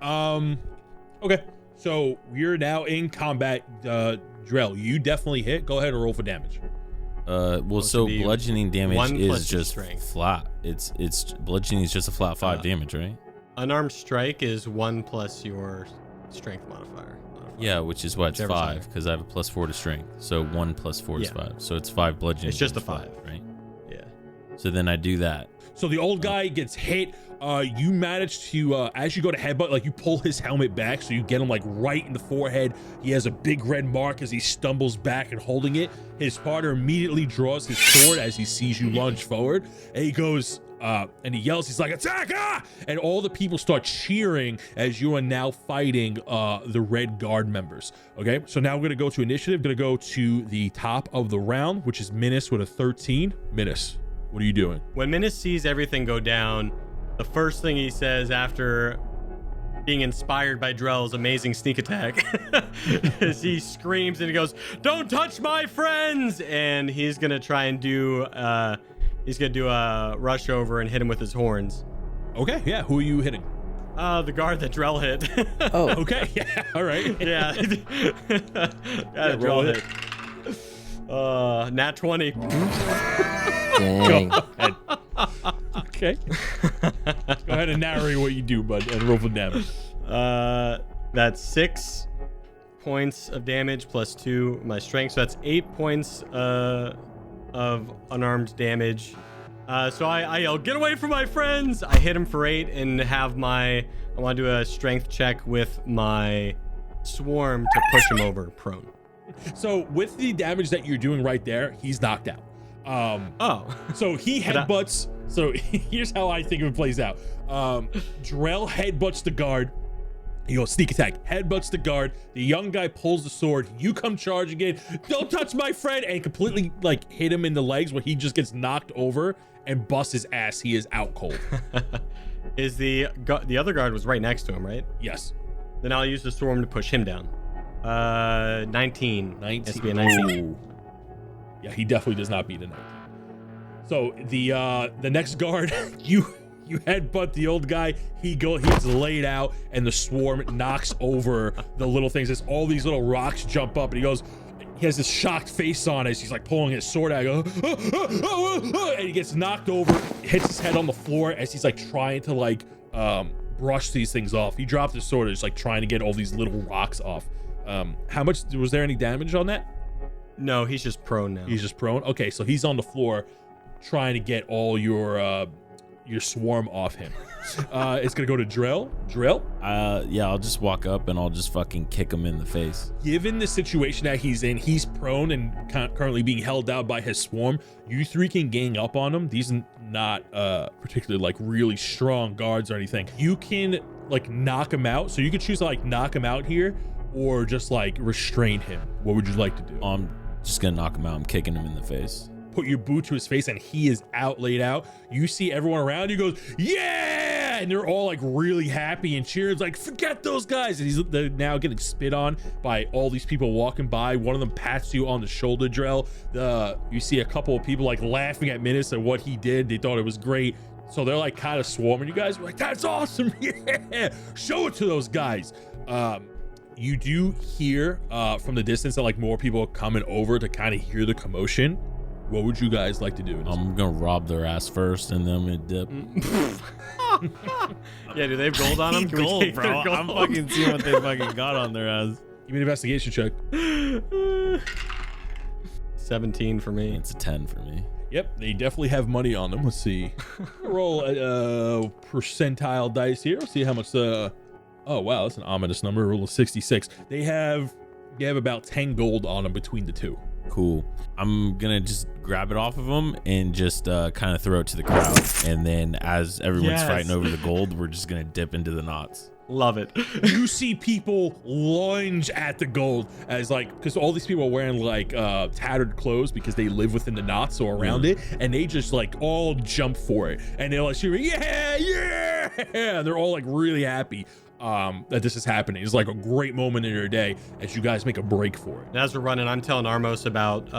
Okay. So we're now in combat. Drell, you definitely hit. Go ahead and roll for damage. Well, so bludgeoning damage is just strength. flat. It's bludgeoning is just a flat 5 damage, right? Unarmed strike is 1 plus your strength modifier. Yeah, which is what, it's Whichever's 5 because I have a +4 to strength. So 1 + 4 is 5. So it's 5 bludgeoning. It's just a damage, 5, right? Yeah. So then I do that. So the old guy gets hit. You manage to, as you go to headbutt, like you pull his helmet back, so you get him like right in the forehead. He has a big red mark as he stumbles back and holding it. His partner immediately draws his sword as he sees you lunge forward, and he goes, and he yells, he's like, attack! Ah! And all the people start cheering as you are now fighting the Red Guard members. Okay, so now we're gonna go to initiative. Gonna go to the top of the round, which is Minas with a 13. Minas, what are you doing? When Minas sees everything go down, the first thing he says after being inspired by Drell's amazing sneak attack is he screams and he goes, "Don't touch my friends!" And he's gonna try and do a rush over and hit him with his horns. Okay, yeah, who are you hitting? The guard that Drell hit. Oh, Okay, yeah, all right. Yeah. roll Drell hit. Nat 20. dang. Go ahead. Okay. Go ahead and narrate what you do, bud, and roll for damage. That's 6 points of damage plus 2 my strength, so that's 8 points of unarmed damage. So I yell, "Get away from my friends!" I hit him for 8 and I want to do a strength check with my swarm to push him over prone. So with the damage that you're doing right there, he's knocked out. So he headbutts. So here's how I think it plays out. Drell headbutts the guard. He goes sneak attack, headbutts the guard. The young guy pulls the sword. You come charging in. "Don't touch my friend!" And completely like hit him in the legs where he just gets knocked over and busts his ass. He is out cold. Is the other guard was right next to him, right? Yes. Then I'll use the swarm to push him down. 19. 19. Has to be a 19. Ooh. Yeah, he definitely does not beat a 19. So the next guard, you headbutt the old guy. He gets laid out, and the swarm knocks over the little things. As all these little rocks jump up, and he has this shocked face on as he's like pulling his sword out. And he gets knocked over, hits his head on the floor as he's like trying to like brush these things off. He dropped his sword, just like trying to get all these little rocks off. How much was there any damage on that? No, he's just prone now. He's just prone. Okay, so he's on the floor trying to get all your swarm off him. It's gonna go to Drell. Yeah, I'll just walk up and I'll just fucking kick him in the face. Given the situation that he's in, he's prone and currently being held out by his swarm. You three can gang up on him. These are not particularly like really strong guards or anything. You can like knock him out. So you could choose to like knock him out here or just like restrain him. What would you like to do? I'm just gonna knock him out. I'm kicking him in the face. Put your boot to his face and he is out, laid out. You see everyone around you goes, "Yeah!" And they're all like really happy and cheering. It's like, "Forget those guys." And they're now getting spit on by all these people walking by. One of them pats you on the shoulder, Drell. You see a couple of people like laughing at Minas and what he did. They thought it was great. So they're like kind of swarming you guys. We're like, "That's awesome." Yeah, show it to those guys. You do hear from the distance that like more people are coming over to kind of hear the commotion. What would you guys like to do? I'm gonna rob their ass first, and then I'm gonna dip. Yeah, do they have gold on them? Can we Gold, take bro. their gold? I'm fucking seeing what they fucking got on their ass. Give me an investigation check. 17 for me. It's a 10 for me. Yep, they definitely have money on them. Let's see. Roll a percentile dice here. See how much. Oh wow, that's an ominous number. Roll a 66. They have about 10 gold on them between the two. Cool. I'm gonna just grab it off of them and just kind of throw it to the crowd, and then as everyone's fighting over the gold, we're just gonna dip into the knots. Love it. You see people lunge at the gold as like, because all these people are wearing like tattered clothes because they live within the knots or around it, and they just like all jump for it, and they're like shooting, yeah, they're all like really happy that this is happening. It's like a great moment in your day as you guys make a break for it. And as we're running, I'm telling Armos about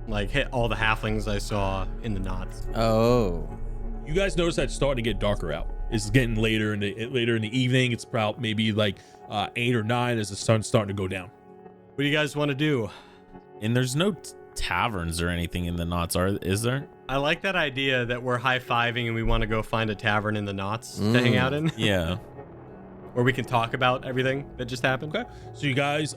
like hit all the halflings I saw in the knots. Oh. You guys notice that it's starting to get darker out. It's getting later in the evening. It's about maybe like 8 or 9 as the sun's starting to go down. What do you guys want to do? And there's no taverns or anything in the knots, is there? I like that idea that we're high-fiving and we want to go find a tavern in the knots to hang out in. Yeah. Where we can talk about everything that just happened. Okay. So you guys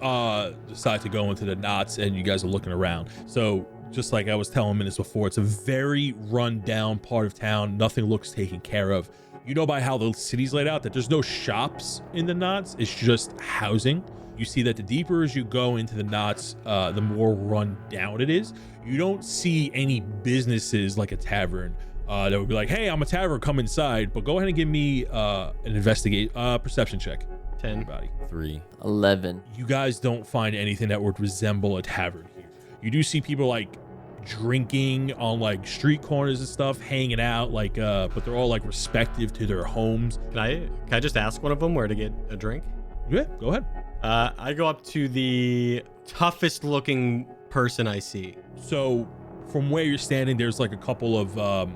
decide to go into the knots, and you guys are looking around. So just like I was telling minutes before, it's a very run-down part of town. Nothing looks taken care of. You know by how the city's laid out that there's no shops in the knots. It's just housing. You see that the deeper as you go into the knots, the more run down it is. You don't see any businesses like a tavern that would be like, hey, I'm a tavern, come inside. But go ahead and give me an perception check. 10. Everybody. 3. 11. You guys don't find anything that would resemble a tavern here. You do see people like drinking on like street corners and stuff, hanging out like but they're all like respective to their homes. Can I just ask one of them where to get a drink? Yeah, go ahead. I go up to the toughest looking person I see. So from where you're standing, there's like a couple of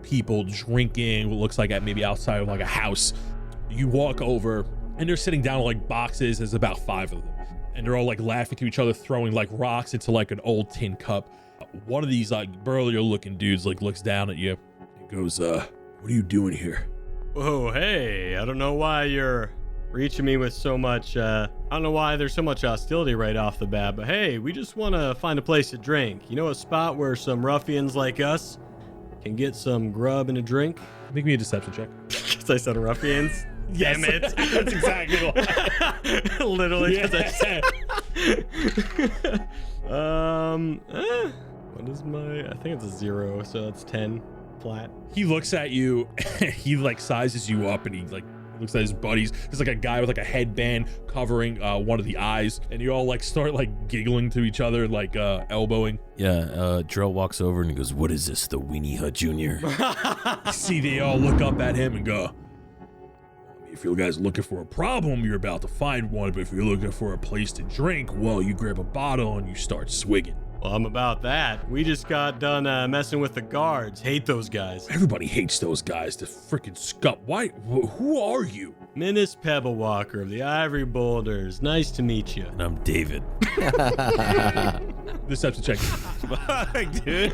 people drinking what looks like at maybe outside of like a house. You walk over and they're sitting down on like boxes. There's about 5 of them, and they're all like laughing to each other, throwing like rocks into like an old tin cup. One of these like burlier looking dudes like looks down at you and goes, what are you doing here? Whoa, hey, I don't know why you're reaching me with so much, I don't know why there's so much hostility right off the bat, but hey, we just want to find a place to drink. You know, a spot where some ruffians like us can get some grub and a drink? Make me a deception check. Because I said ruffians? Yes. Damn it. That's exactly what. Literally, because Yeah. what is my, I think it's a 0, so that's 10 flat. He looks at you, he like sizes you up, and he like looks at his buddies. There's like a guy with like a headband covering one of the eyes, and you all like start like giggling to each other, like elbowing. Yeah, Drill walks over and he goes, what is this, the Weenie Hut Jr.? See, they all look up at him and go, if you guys are looking for a problem, you're about to find one, but if you're looking for a place to drink, well, you grab a bottle and you start swigging. Well, I'm about that. We just got done messing with the guards. Hate those guys. Everybody hates those guys, the freaking scum. Why? Who are you? Menace Pebblewalker of the Ivory Boulders. Nice to meet you. And I'm David. Deception check. Fuck, dude.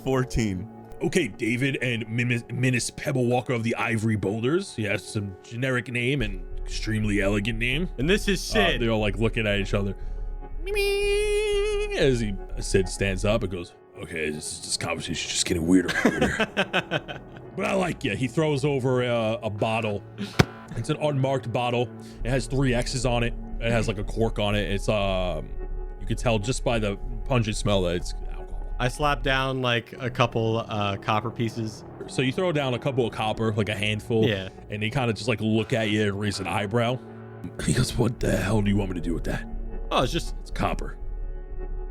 14. Okay, David and Menace Pebblewalker of the Ivory Boulders. He has some generic name and extremely elegant name. And this is Sid. They're all like looking at each other. As Sid stands up and goes, okay, this conversation is just getting weirder and weirder. But I like you. He throws over a bottle. It's an unmarked bottle. It has 3 X's on it. It has like a cork on it. It's you can tell just by the pungent smell that it's alcohol. I slap down like a couple copper pieces. So you throw down a couple of copper, like a handful. Yeah. And they kind of just like look at you and raise an eyebrow. He goes, what the hell do you want me to do with that? Oh, it's just, It's copper.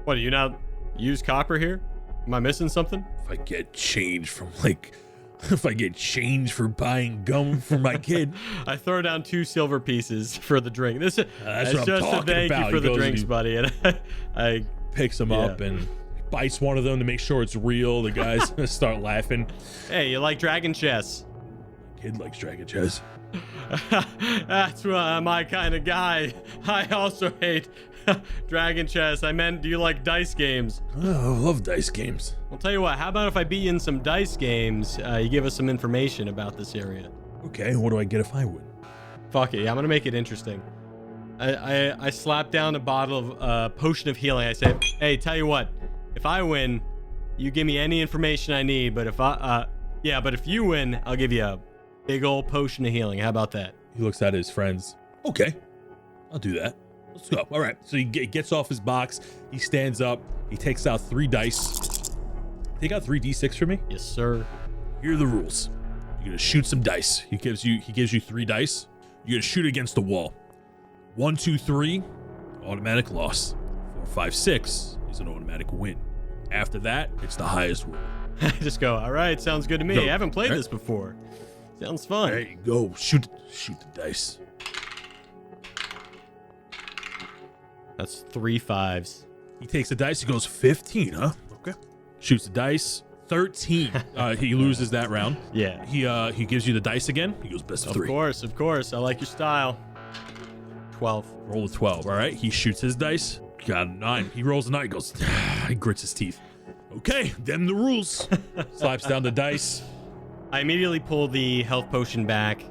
what, do you not use copper here? Am I missing something? If I get change from like, if I get change for buying gum for my kid. I throw down 2 silver pieces for the drink. This That's it's what I'm just a talking thank about. you for He the goes and drinks, he buddy. And I picks them up and bites one of them to make sure it's real. The guys start laughing. hey, you like dragon chess? Kid likes Dragon Chess. That's my kind of guy. I also hate Dragon Chess. I meant, do you like dice games? Oh, I love dice games. I'll tell you what, how about if I beat you in some dice games, you give us some information about this area? Okay, what do I get if I win? Fuck it, yeah, I'm gonna make it interesting. I slap down a bottle of potion of healing. I say, hey, tell you what, if I win, you give me any information I need, but if you win, I'll give you a big old potion of healing. How about that? He looks at his friends. Okay, I'll do that. Let's go. All right, so he gets off his box. He stands up. He takes out 3 dice. Take out 3 d6 for me. Yes, sir. Here are the rules. You're gonna shoot some dice. He gives you 3 dice. You're gonna shoot against the wall. 1, 2, 3, automatic loss. 4, 5, 6 is an automatic win. After that, it's the highest roll. I just go, all right, sounds good to me. Go. I haven't played All right. this before. Sounds fun. There you go. Shoot the dice. That's 3 5s. He takes the dice. He goes 15, huh? Okay. Shoots the dice. 13. He loses that round. Yeah. He gives you the dice again. He goes best of 3. Of course. I like your style. 12. Roll a 12. All right. He shoots his dice. Got a 9. He rolls a 9. He goes. He grits his teeth. Okay. Them the rules. Slaps down the dice. I immediately pull the health potion back.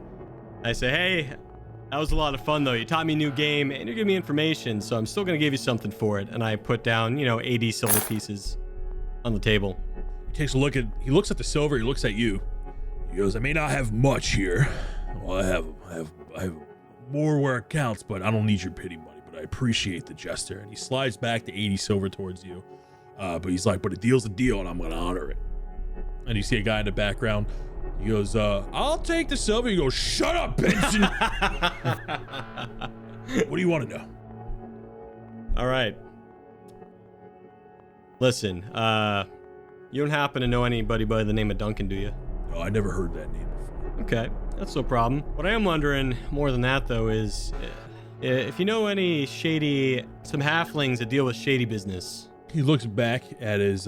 I say, hey, that was a lot of fun, though. You taught me a new game, and you're giving me information, so I'm still going to give you something for it. And I put down, 80 silver pieces on the table. He looks at the silver. He looks at you. He goes, I may not have much here. Well, I have more where it counts, but I don't need your pity money, but I appreciate the gesture. And he slides back the 80 silver towards you. But he's like, but a deal's a deal, and I'm going to honor it. And you see a guy in the background. He goes, I'll take the silver. You go, shut up, Benson. What do you want to know? All right. Listen, you don't happen to know anybody by the name of Duncan, do you? No, I never heard that name before. Okay, that's no problem. What I am wondering more than that, though, is if you know any some halflings that deal with shady business. He looks back at his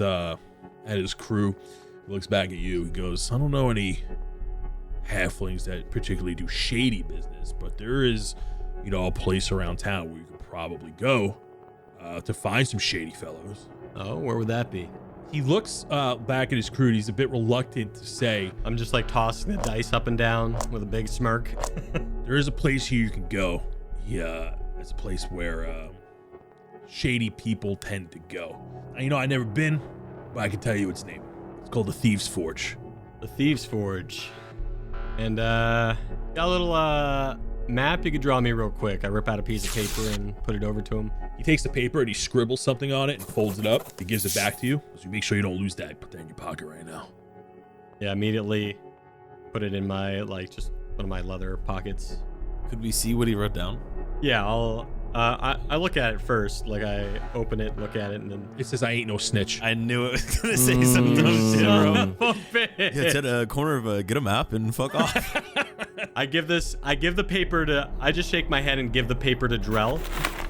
crew. He looks back at you. He goes, I don't know any halflings that particularly do shady business, but there is, a place around town where you could probably go to find some shady fellows. Oh, where would that be? He looks back at his crew. And he's a bit reluctant to say. I'm just like tossing the dice up and down with a big smirk. There is a place here you can go. Yeah, it's a place where shady people tend to go. Now, I've never been, but I can tell you its name. It's called the Thieves' Forge. The Thieves' Forge. And got a little map you could draw me real quick. I rip out a piece of paper and put it over to him. He takes the paper and he scribbles something on it and folds it up. He gives it back to you. So you make sure you don't lose that. Put that in your pocket right now. Yeah, immediately put it in my, just one of my leather pockets. Could we see what he wrote down? Yeah, I look at it first. I open it, look at it, and then... It says, I ain't no snitch. I knew it was going to say some dumb shit, bro. Son of a bitch. Yeah, it's at a corner of get a map and fuck off. I give the paper to... I just shake my head and give the paper to Drell.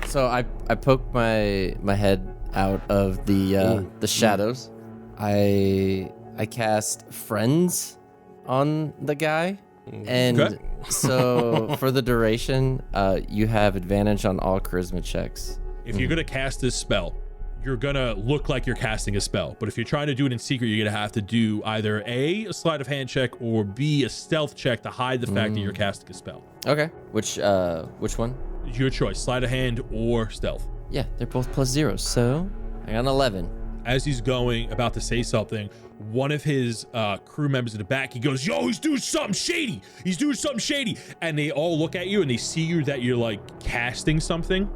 So I poke my head out of the shadows. I cast Friends on the guy. And Okay. so for the duration, you have advantage on all charisma checks. If you're going to cast this spell, you're going to look like you're casting a spell. But if you're trying to do it in secret, you're going to have to do either A, a sleight of hand check, or B, a stealth check to hide the fact that you're casting a spell. Okay. Which one? Your choice, sleight of hand or stealth. Yeah, they're both +0. So I got an 11. As he's about to say something, one of his crew members in the back, he goes, yo, he's doing something shady. He's doing something shady. And they all look at you and they see you that you're casting something.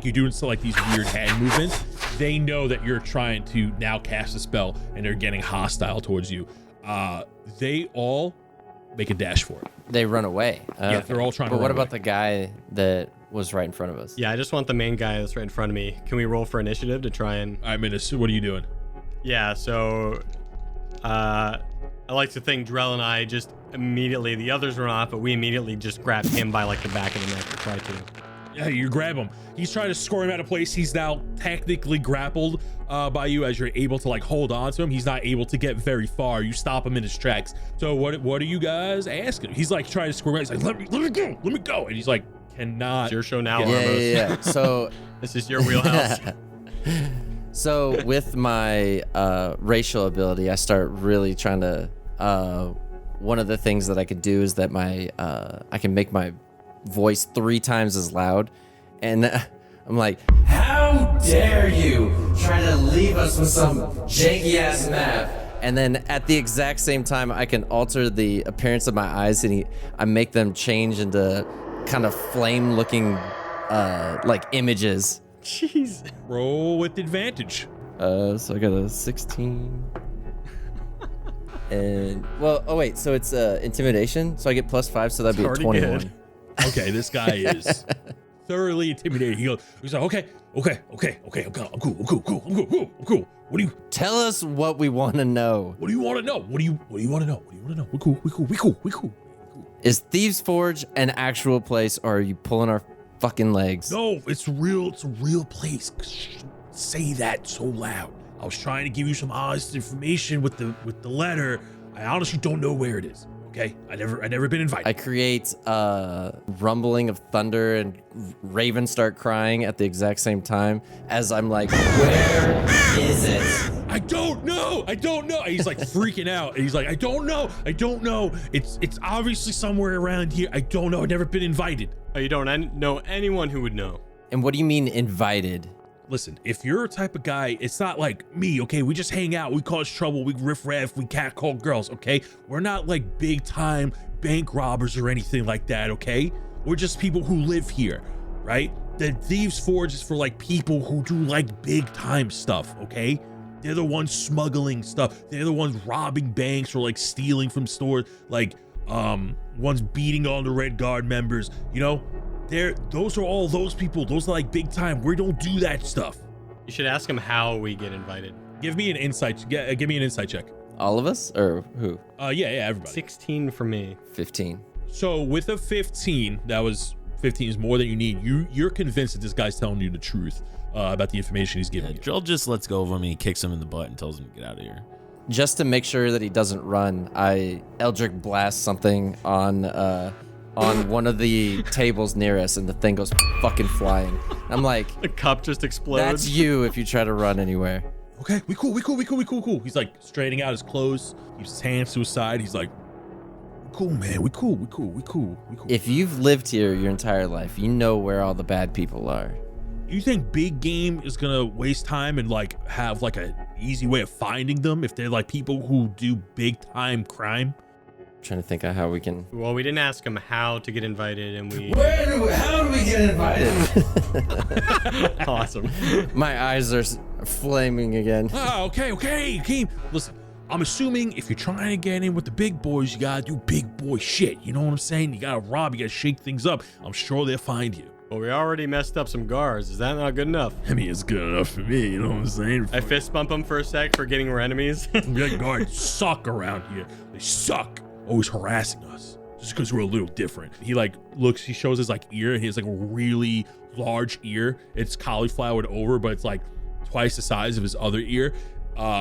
You're doing these weird hand movements. They know that you're trying to now cast a spell and they're getting hostile towards you. They all make a dash for it. They run away. Yeah, they're all trying to But what run about away. the guy that was right in front of us? Yeah, I just want the main guy that's right in front of me. Can we roll for initiative to try and... All right, Minus, what are you doing? Yeah, so... I like to think Drell and I just immediately... The others run off, but we immediately just grab him by, the back of the neck to try to... Yeah, you grab him. He's trying to score him out of place. He's now technically grappled by you as you're able to like hold on to him. He's not able to get very far. You stop him in his tracks. So what are you guys asking? He's like trying to score him out. He's like, let me go. And he's like, cannot. It's your show now, Yeah, Armos. yeah. So This is your wheelhouse. So with my racial ability, I start really trying to. One of the things that I could do is that I can make my voice 3 times as loud, and I'm like, "How dare you try to leave us with some janky ass map?" And then at the exact same time, I can alter the appearance of my eyes, and I make them change into kind of flame-looking like images. Jeez. Roll with advantage. So I got a 16. And oh wait, so it's intimidation, so I get +5, so that'd be a already 21. good. Okay, this guy is thoroughly intimidated. He's like, okay, I'm cool. What do you Tell us what we want to know. want to know? What do you want to know? We cool. Is Thieves Forge an actual place, or are you pulling our fucking legs? No, it's real. It's a real place. Say that so loud. I was trying to give you some honest information with the letter. I honestly don't know where it is. Okay, I never been invited. I create rumbling of thunder, and ravens start crying at the exact same time as I'm like, where is it? I don't know. He's like freaking out. And he's like, I don't know. It's obviously somewhere around here. I don't know. I've never been invited. Oh, you don't know anyone who would know. And what do you mean invited? Listen, if you're a type of guy, it's not like me, okay? We just hang out, we cause trouble, we riff-raff, we catcall girls, okay? We're not like big-time bank robbers or anything like that, okay? We're just people who live here, right? The Thieves Forge is for like people who do like big-time stuff, okay? They're the ones smuggling stuff. They're the ones robbing banks or like stealing from stores, like ones beating on the Red Guard members, you know? Those are all those people. Those are like big time. We don't do that stuff. You should ask him how we get invited. Give me an insight. Give me an insight check. All of us, or who? Yeah, everybody. 16 for me. 15. So with a 15, 15 is more than you need. You're convinced that this guy's telling you the truth about the information he's giving you. Drill just lets go of him and he kicks him in the butt and tells him to get out of here. Just to make sure that he doesn't run, I Eldritch blast something on one of the tables near us, and the thing goes fucking flying. I'm like, The cup just explodes. that's you if you try to run anywhere. Okay, we cool. He's like straightening out his clothes, keeps his hands to his side. He's like, cool, man. We cool. If you've lived here your entire life, you know where all the bad people are. You think big game is gonna waste time and like have like a easy way of finding them if they're like people who do big time crime? Trying to think of how we can. Well, we didn't ask him how to get invited, and we... How do we get invited? Awesome. My eyes are flaming again. Oh, okay. Listen, I'm assuming if you're trying to get in with the big boys, you gotta do big boy shit. You know what I'm saying? You gotta rob, you gotta shake things up. I'm sure they'll find you. Well, we already messed up some guards. Is that not good enough? I mean, it's good enough for me, you know what I'm saying? I fist bump him for a sec for getting we're enemies. Red guards suck around here. They suck. Always harassing us just because we're a little different. He like looks, he shows his like ear, and he has like a really large ear. It's cauliflowered over, but it's like twice the size of his other ear.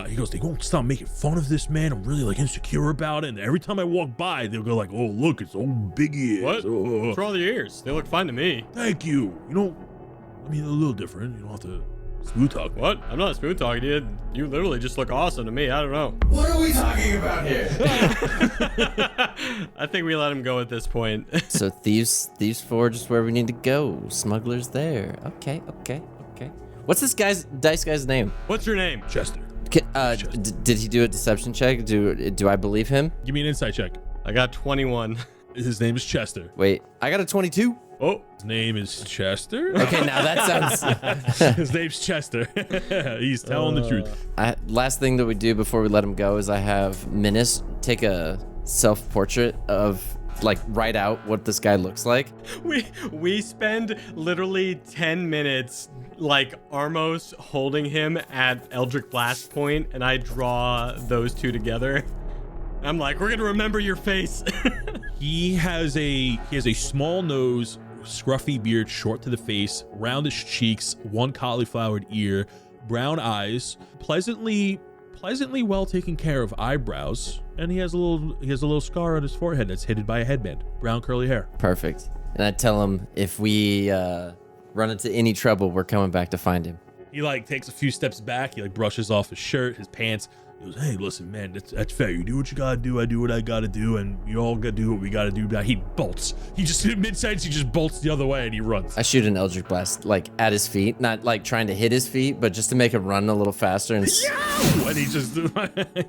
He goes, they won't stop making fun of this, man. I'm really like insecure about it. And every time I walk by, they'll go like, oh, look, it's old big ears. What? What's wrong with your ears? They look fine to me. Thank you. You know, I mean, a little different. You don't have to smooth talk. What? I'm not smooth talking to you. You literally just look awesome to me. I don't know. What are we talking about here? I think we let him go at this point. So Thieves Forge is where we need to go. Smugglers there. Okay. What's this dice guy's name? What's your name? Chester. Did he do a deception check? Do I believe him? Give me an insight check. I got 21. His name is Chester. Wait, I got a 22. Oh, His name is Chester. Okay, now that sounds. His name's Chester. He's telling the truth. Last thing that we do before we let him go is I have Minus take a self-portrait of, like, write out what this guy looks like. we spend literally 10 minutes like Armos holding him at Eldritch Blast point, and I draw those two together. I'm like, we're gonna remember your face. He has a small nose, scruffy beard, short to the face, roundish cheeks, one cauliflowered ear, brown eyes, pleasantly well taken care of eyebrows, and he has a little scar on his forehead that's hidden by a headband. Brown curly hair. Perfect. And I tell him if we run into any trouble, we're coming back to find him. He like takes a few steps back. He like brushes off his shirt, his pants. He goes, "Hey, listen, man, that's fair. You do what you gotta do. I do what I gotta do, and you all gotta do what we gotta do." Now he bolts. He just mid-sentence, he just bolts the other way and he runs. I shoot an Eldritch Blast like at his feet, not like trying to hit his feet, but just to make him run a little faster. And And he just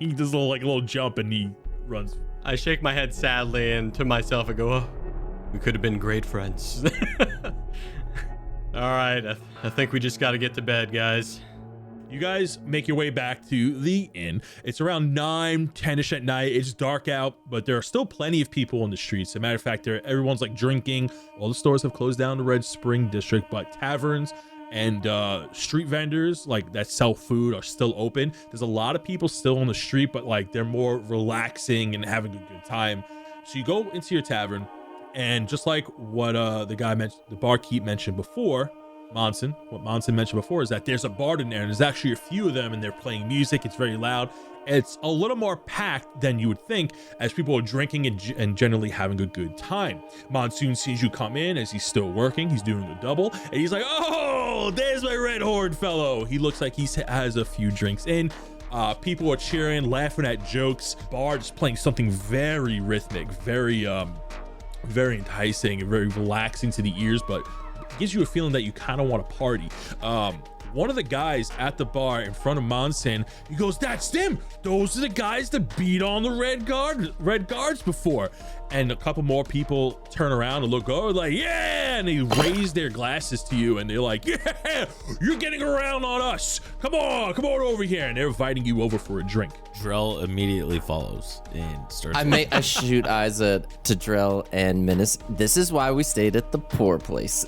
he does a little jump and he runs. I shake my head sadly and to myself I go, "Oh, we could have been great friends." All right, I think we just got to get to bed, guys. You guys make your way back to the inn. It's around 9, 10-ish at night. It's dark out, but there are still plenty of people in the streets. As a matter of fact, everyone's like drinking. All the stores have closed down in the Red Spring district, but taverns and street vendors like that sell food are still open. There's a lot of people still on the street, but like they're more relaxing and having a good time. So you go into your tavern, and just like what the barkeep mentioned before, what Monson mentioned before is that there's a bar in there, and there's actually a few of them, and they're playing music. It's very loud. It's a little more packed than you would think, as people are drinking and generally having a good time. Monsoon sees you come in as he's still working. He's doing a double, and he's like, "Oh, there's my red-horned fellow." He looks like he has a few drinks in. People are cheering, laughing at jokes. Bard is playing something very rhythmic, very enticing and very relaxing to the ears, but gives you a feeling that you kind of want to party. One of the guys at the bar in front of Monson, he goes, "That's them. Those are the guys that beat on the red guards before." And a couple more people turn around and look over like, "Yeah," and they raise their glasses to you and they're like, "Yeah, you're getting around on us. Come on over here." And they're inviting you over for a drink. Drell immediately follows and starts. I shoot eyes to Drell and Menace. This is why we stayed at the poor place.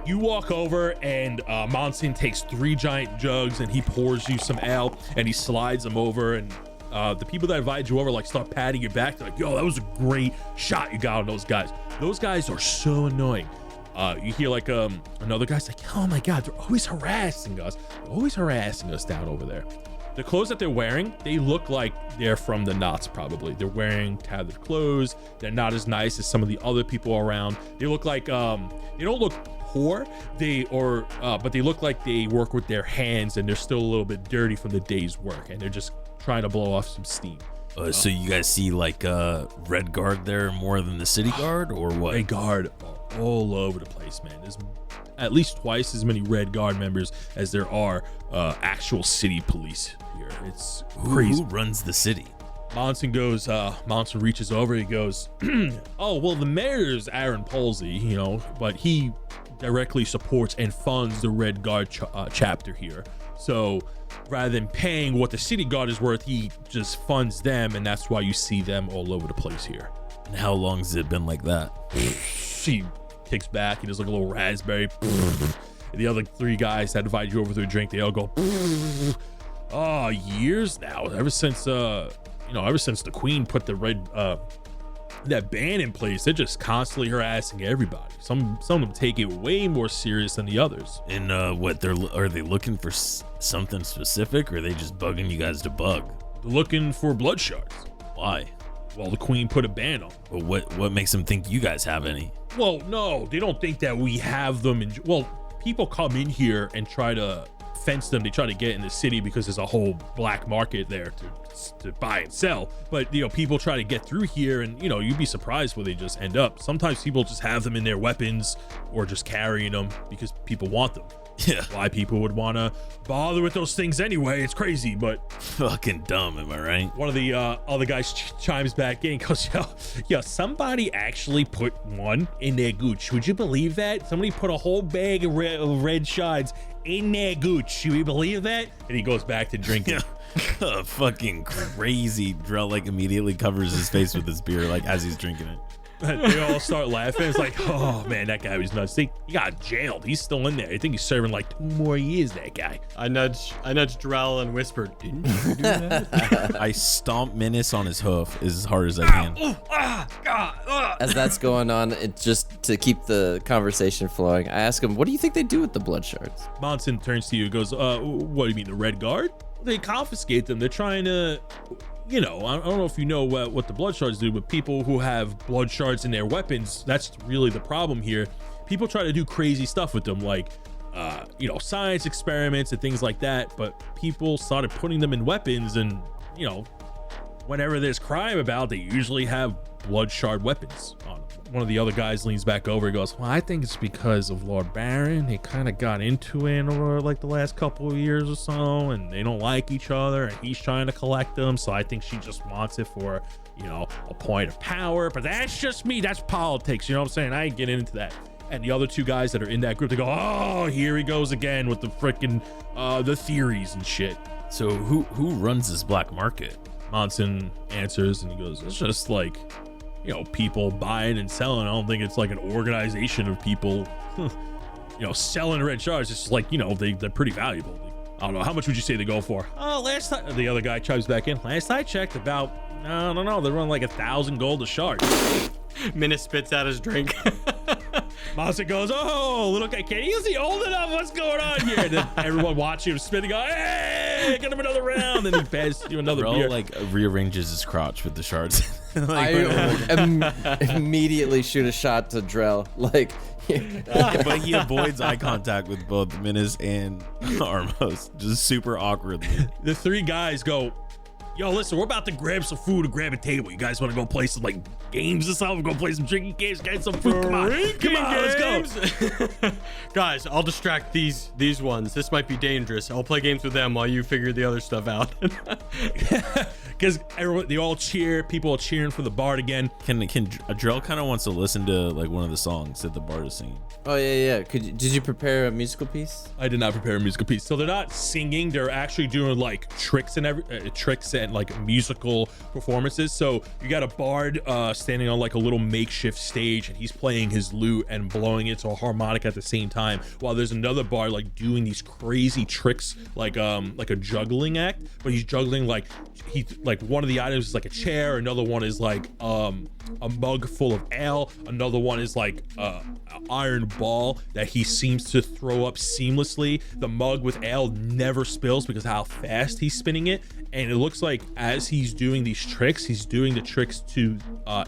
You walk over and Monson takes 3 giant jugs and he pours you some ale and he slides them over, and the people that invited you over like start patting your back. They're like, "Yo, that was a great shot you got on those guys." Those guys are so annoying. You hear like another guy's like, "Oh my God, they're always harassing us. They're always harassing us down over there." The clothes that they're wearing, they look like they're from the knots probably. They're wearing tattered clothes. They're not as nice as some of the other people around. They look like, they don't look poor, but they look like they work with their hands and they're still a little bit dirty from the day's work, and they're just trying to blow off some steam. So you guys see like Red Guard there more than the City Guard, or what? Red Guard are all over the place, man. There's at least twice as many Red Guard members as there are actual city police here. It's crazy. Who runs the city? Monson reaches over, he goes, "Oh, well, the mayor's Aaron Palsy, but he directly supports and funds the Red Guard chapter here. So rather than paying what the City Guard is worth, he just funds them, and that's why you see them all over the place here." And how long has it been like that? She kicks back, he does like a little raspberry. And the other 3 guys that invite you over to a drink, they all go, "Oh, years now. Ever since the Queen put the that ban in place, they're just constantly harassing everybody. Some of them take it way more serious than the others." And are they looking for something specific, or are they just bugging you guys to bug? They're looking for blood shards. Why? Well, the Queen put a ban on them. But what makes them think you guys have any? Well, no, they don't think that we have them. People come in here and try to fence them. They try to get in the city because there's a whole black market there to buy and sell. But people try to get through here, and you'd be surprised where they just end up. Sometimes people just have them in their weapons or just carrying them because people want them. Yeah. Why people would want to bother with those things anyway, it's crazy, but fucking dumb, am I right? One of the other guys chimes back in and goes, yo, somebody actually put one in their gooch. Would you believe that? Somebody put a whole bag of red shards in their gooch. Should we believe that? And he goes back to drinking. Fucking crazy. Drell like immediately covers his face with his beer like as he's drinking it. They all start laughing. It's like, oh man, that guy was nuts. He got jailed. He's still in there. I think he's serving like 2 more years. That guy. I nudged Drell and whispered, "Didn't you do that?" I stomp Menace on his hoof as hard as I can. As that's going on, it just to keep the conversation flowing, I ask him, "What do you think they do with the blood shards?" Monson turns to you and goes, what do you mean, the Red Guard? They confiscate them. They're trying to, I don't know if you know what the blood shards do, but people who have blood shards in their weapons, that's really the problem here. People try to do crazy stuff with them, like, science experiments and things like that, but people started putting them in weapons and, whenever there's crime about, they usually have blood shard weapons on them. One of the other guys leans back over and goes, well, I think it's because of Lord Baron. They kind of got into it over like the last couple of years or so, and they don't like each other, and he's trying to collect them. So I think she just wants it for, a point of power. But that's just me. That's politics. You know what I'm saying? I ain't getting into that. And the other 2 guys that are in that group, they go, oh, here he goes again with the freaking the theories and shit. So who runs this black market? Monson answers and he goes, it's just like, people buying and selling. I don't think it's like an organization of people, selling red shards. It's just like, they're pretty valuable. I don't know. How much would you say they go for? Oh, last time, the other guy chimes back in. Last I checked, about, I don't know. They run like 1,000 gold a shard. Minna spits out his drink. Monson goes, oh, little guy, can you see old enough? What's going on here? And then everyone watching him spinning, go, hey, get him another round. Then he passes you another beer. Like rearranges his crotch with the shards. I immediately shoot a shot to Drell. Like, but he avoids eye contact with both Menace and Armos, just super awkwardly. The 3 guys go, yo, listen, we're about to grab some food and grab a table. You guys want to go play some like games or something? Go play some drinking games, get some food. Come on, let's go. Guys, I'll distract these ones. This might be dangerous. I'll play games with them while you figure the other stuff out. Because they all cheer. People are cheering for the bard again. Can Drell kind of wants to listen to like one of the songs that the bard is singing? Oh yeah. Did you prepare a musical piece? I did not prepare a musical piece. So they're not singing. They're actually doing like tricks and like musical performances. So you got a bard standing on like a little makeshift stage, and he's playing his lute and blowing it to a harmonica at the same time, while there's another bard like doing these crazy tricks like a juggling act, but he's juggling like one of the items is like a chair, another one is like a mug full of ale, another one is like an iron ball that he seems to throw up seamlessly. The mug with ale never spills because of how fast he's spinning it, and it looks like as he's doing these tricks, he's doing the tricks to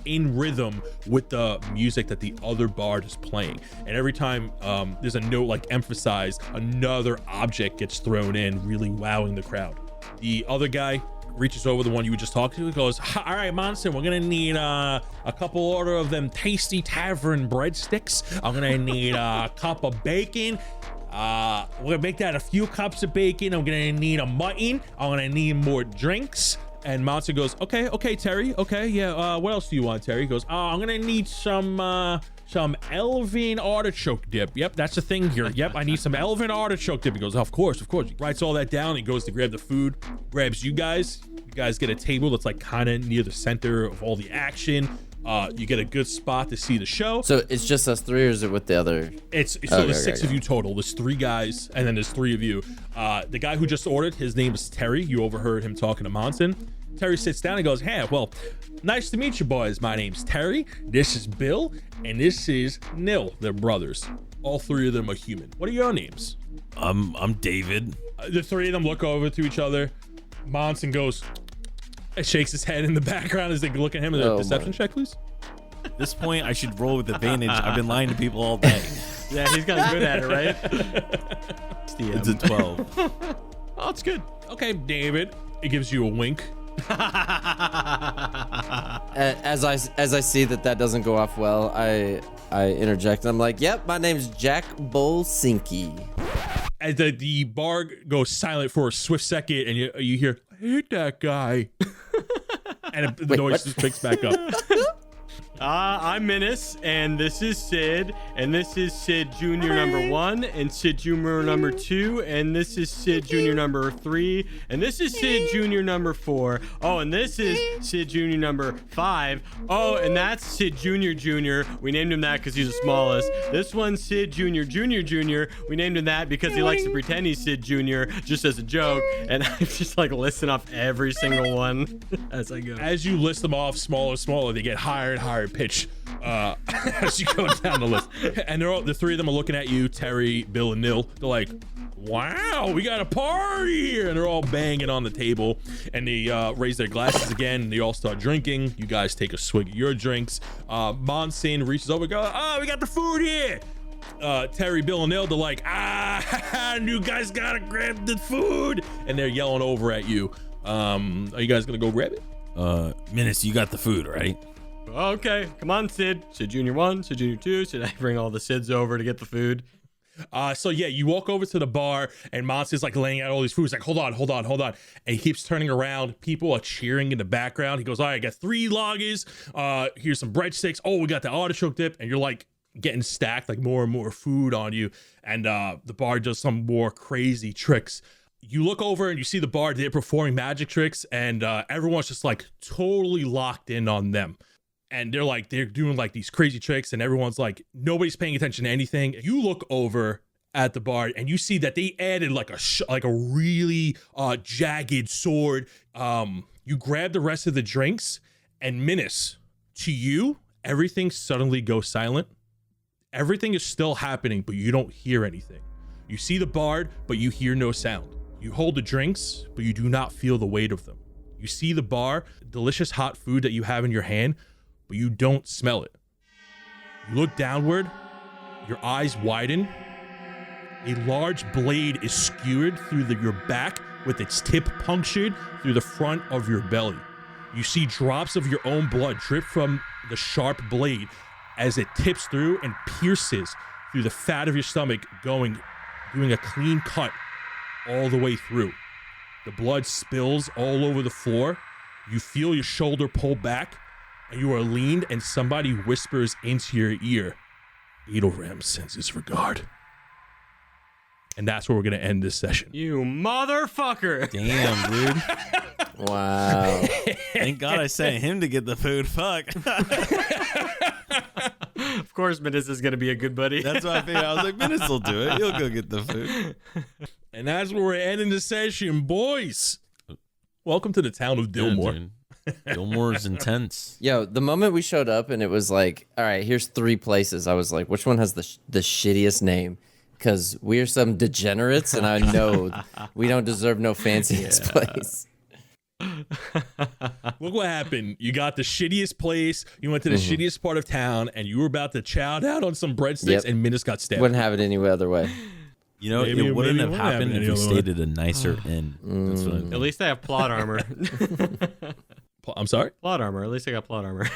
in rhythm with the music that the other bard is playing. And every time there's a note like emphasized, another object gets thrown in, really wowing the crowd. The other guy reaches over, the one you were just talking to, he goes, all right, Monson, we're gonna need a couple order of them tasty tavern breadsticks. I'm gonna need a cup of bacon. We're gonna make that a few cups of bacon. I'm gonna need a mutton. I'm gonna need more drinks. And Monson goes, okay, Terry. Okay, yeah. What else do you want, Terry? He goes, I'm gonna need some elven artichoke dip. Yep, that's the thing here. Yep, I need some elven artichoke dip. He goes, of course. He writes all that down. He goes to grab the food, grabs you guys. You guys get a table that's like kind of near the center of all the action. You get a good spot to see the show. So it's just us 3, or is it with the other? There's 6 of you total. There's 3 guys, and then there's 3 of you. The guy who just ordered, his name is Terry. You overheard him talking to Monson. Terry sits down and goes, hey, well, nice to meet you boys. My name's Terry. This is Bill, and this is Nil. They're brothers. All 3 of them are human. What are your names? I'm David. The 3 of them look over to each other. Monson goes, shakes his head in the background as they look at him. And deception check, please. At this point, I should roll with advantage. I've been lying to people all day. Yeah, he's got good at it, right? It's a 12. Oh, it's good. Okay, David. It gives you a wink. As I see that doesn't go off well, I interject. I'm like, yep, my name's Jack Bolsinki. As the bar goes silent for a swift second, and you hear, I hate that guy. And the noise just picks back up. I'm Menace, and this is Sid, and this is Sid Jr. number 1, and Sid Jr. number 2, and this is Sid Jr. number 3, and this is Sid Jr. number 4. Oh, and this is Sid Jr. number 5. Oh, and that's Sid Jr. Jr. We named him that because he's the smallest. This one's Sid Jr. Jr. Jr. We named him that because he likes to pretend he's Sid Jr. just as a joke, and I'm just like listing off every single one as I go. As you list them off smaller, they get higher and higher pitch as you go down the list. And the three of them are looking at you, Terry, Bill, and Nil. They're like, wow, we got a party here. And they're all banging on the table. And they raise their glasses again. And they all start drinking. You guys take a swig of your drinks. Monson reaches over and goes, we got the food here. Terry, Bill, and Nil, they're like, you guys gotta grab the food. And they're yelling over at you. Are you guys gonna go grab it? Menace, you got the food, right? Okay, come on, Sid. Sid Jr. 1, Sid Jr. 2. Should I bring all the Sids over to get the food? So yeah, you walk over to the bar and Monster's like laying out all these foods. Like, hold on. And he keeps turning around. People are cheering in the background. He goes, all right, I got 3 lagers. Here's some breadsticks. Oh, we got the artichoke dip. And you're like getting stacked, like more and more food on you. And the bar does some more crazy tricks. You look over and you see the bar, they're performing magic tricks, and everyone's just like totally locked in on them. And they're doing like these crazy tricks, and everyone's like, nobody's paying attention to anything. You look over at the bar and you see that they added like a really jagged sword. You grab the rest of the drinks, and Menace, to you, everything suddenly goes silent. Everything is still happening, but you don't hear anything. You see the bard, but you hear no sound. You hold the drinks, but you do not feel the weight of them. You see the bar, delicious hot food that you have in your hand, but you don't smell it. You look downward, your eyes widen. A large blade is skewered through your back with its tip punctured through the front of your belly. You see drops of your own blood drip from the sharp blade as it tips through and pierces through the fat of your stomach, doing a clean cut all the way through. The blood spills all over the floor. You feel your shoulder pull back, and you are leaned, and somebody whispers into your ear, Edelram sends his regard. And that's where we're going to end this session. You motherfucker. Damn, dude. Wow. Thank God I sent him to get the food. Fuck. Of course, Menace is going to be a good buddy. That's what I figured. I was like, Menace will do it. He'll go get the food. And that's where we're ending the session, boys. Welcome to the town of Dillmoore. Dillmoore is intense. Yo, the moment we showed up and it was like, all right, here's 3 places. I was like, which one has the shittiest name? Because we are some degenerates, and I know we don't deserve no fanciest place. Look what happened. You got the shittiest place. You went to the shittiest part of town, and you were about to chow down on some breadsticks, and Menace got stabbed. Wouldn't have it any other way. You know, Maybe it wouldn't have happened if we any stayed at a nicer inn. That's what I mean. At least I have plot armor. I'm sorry? Plot armor. At least I got plot armor.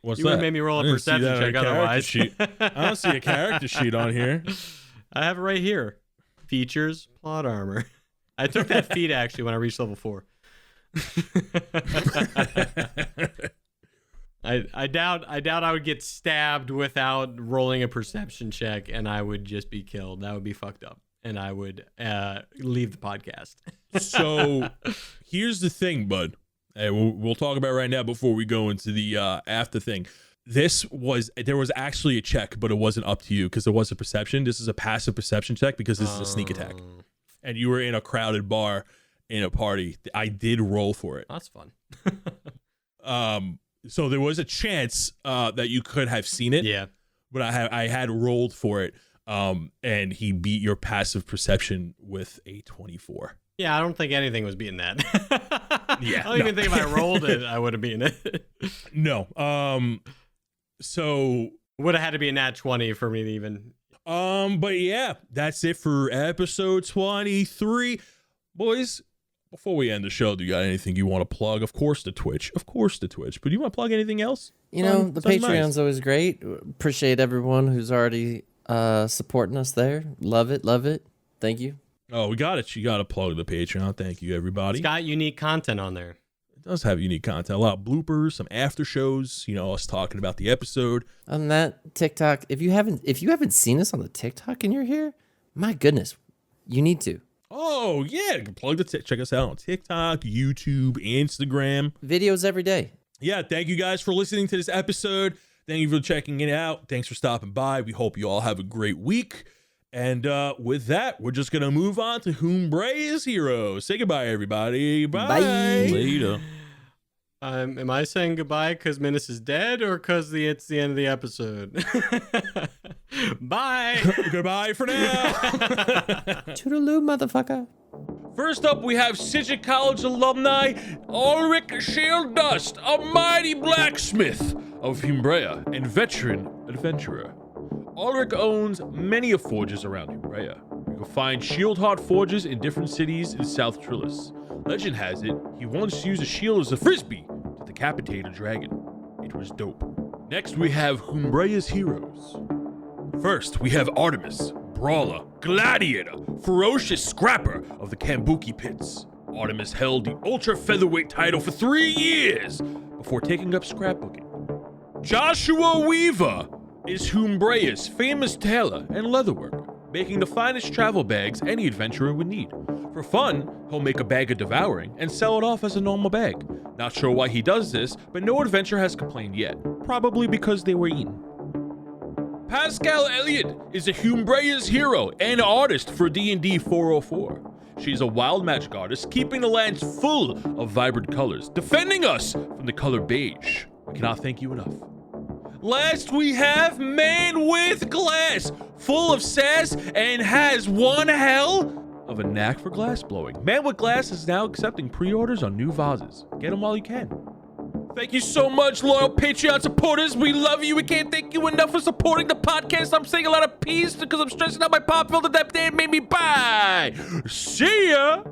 What's You that? would have made me roll a I didn't see perception that on check a character otherwise. sheet. I don't see a character sheet on here. I have it right here. Features, plot armor. I took that feat actually when I reached level 4. I doubt I would get stabbed without rolling a perception check, and I would just be killed. That would be fucked up, and I would leave the podcast. So here's the thing, bud. Hey, we'll talk about it right now before we go into the after thing. There was actually a check, but it wasn't up to you because there was a perception. This is a passive perception check because this is a sneak attack. And you were in a crowded bar in a party. I did roll for it. That's fun. So there was a chance that you could have seen it. Yeah. But I had rolled for it. And he beat your passive perception with a 24. Yeah, I don't think anything was beating that. Yeah, I don't even think if I rolled it, I would have beaten it. No. So Would have had to be a nat 20 for me to even. But yeah, that's it for episode 23. Boys, before we end the show, do you got anything you want to plug? Of course the Twitch. But do you want to plug anything else? You know, the Patreon's always great. Appreciate everyone who's already supporting us there. Love it. Thank you. Oh, we got it. You got to plug the Patreon. Thank you, everybody. It's got unique content on there. does have unique content. A lot of bloopers, some after shows, us talking about the episode. On that TikTok, if you haven't seen us on the TikTok and you're here, my goodness, you need to. Oh, yeah. Check us out on TikTok, YouTube, Instagram. Videos every day. Yeah, thank you guys for listening to this episode. Thank you for checking it out. Thanks for stopping by. We hope you all have a great week. And with that, we're just going to move on to Humbrea's Hero. Say goodbye, everybody. Bye. Later. Am I saying goodbye because Menace is dead or because it's the end of the episode? Bye. Goodbye for now. Toodaloo, motherfucker. First up, we have Sidget College alumni Ulrich Shieldust, a mighty blacksmith of Humbrea and veteran adventurer. Ulrich owns many of forges around Humbrea. You can find shield-heart forges in different cities in South Trillis. Legend has it, he once used a shield as a frisbee to decapitate a dragon. It was dope. Next, we have Humbrea's heroes. First, we have Artemis, brawler, gladiator, ferocious scrapper of the Kambuki pits. Artemis held the ultra featherweight title for 3 years before taking up scrapbooking. Joshua Weaver is Humbrea's famous tailor and leatherworker, making the finest travel bags any adventurer would need. For fun, he'll make a bag of devouring and sell it off as a normal bag. Not sure why he does this, but no adventurer has complained yet. Probably because they were eaten. Pascal Elliott is a Humbrea's hero and artist for DND404. She's a wild magic artist, keeping the lands full of vibrant colors, defending us from the color beige. We cannot thank you enough. Last, we have Man with Glass, full of sass and has one hell of a knack for glass blowing. Man with Glass is now accepting pre-orders on new vases. Get them while you can. Thank you so much, loyal Patreon supporters. We love you. We can't thank you enough for supporting the podcast. I'm saying a lot of peace because I'm stressing out my pop filter that made me buy. See ya.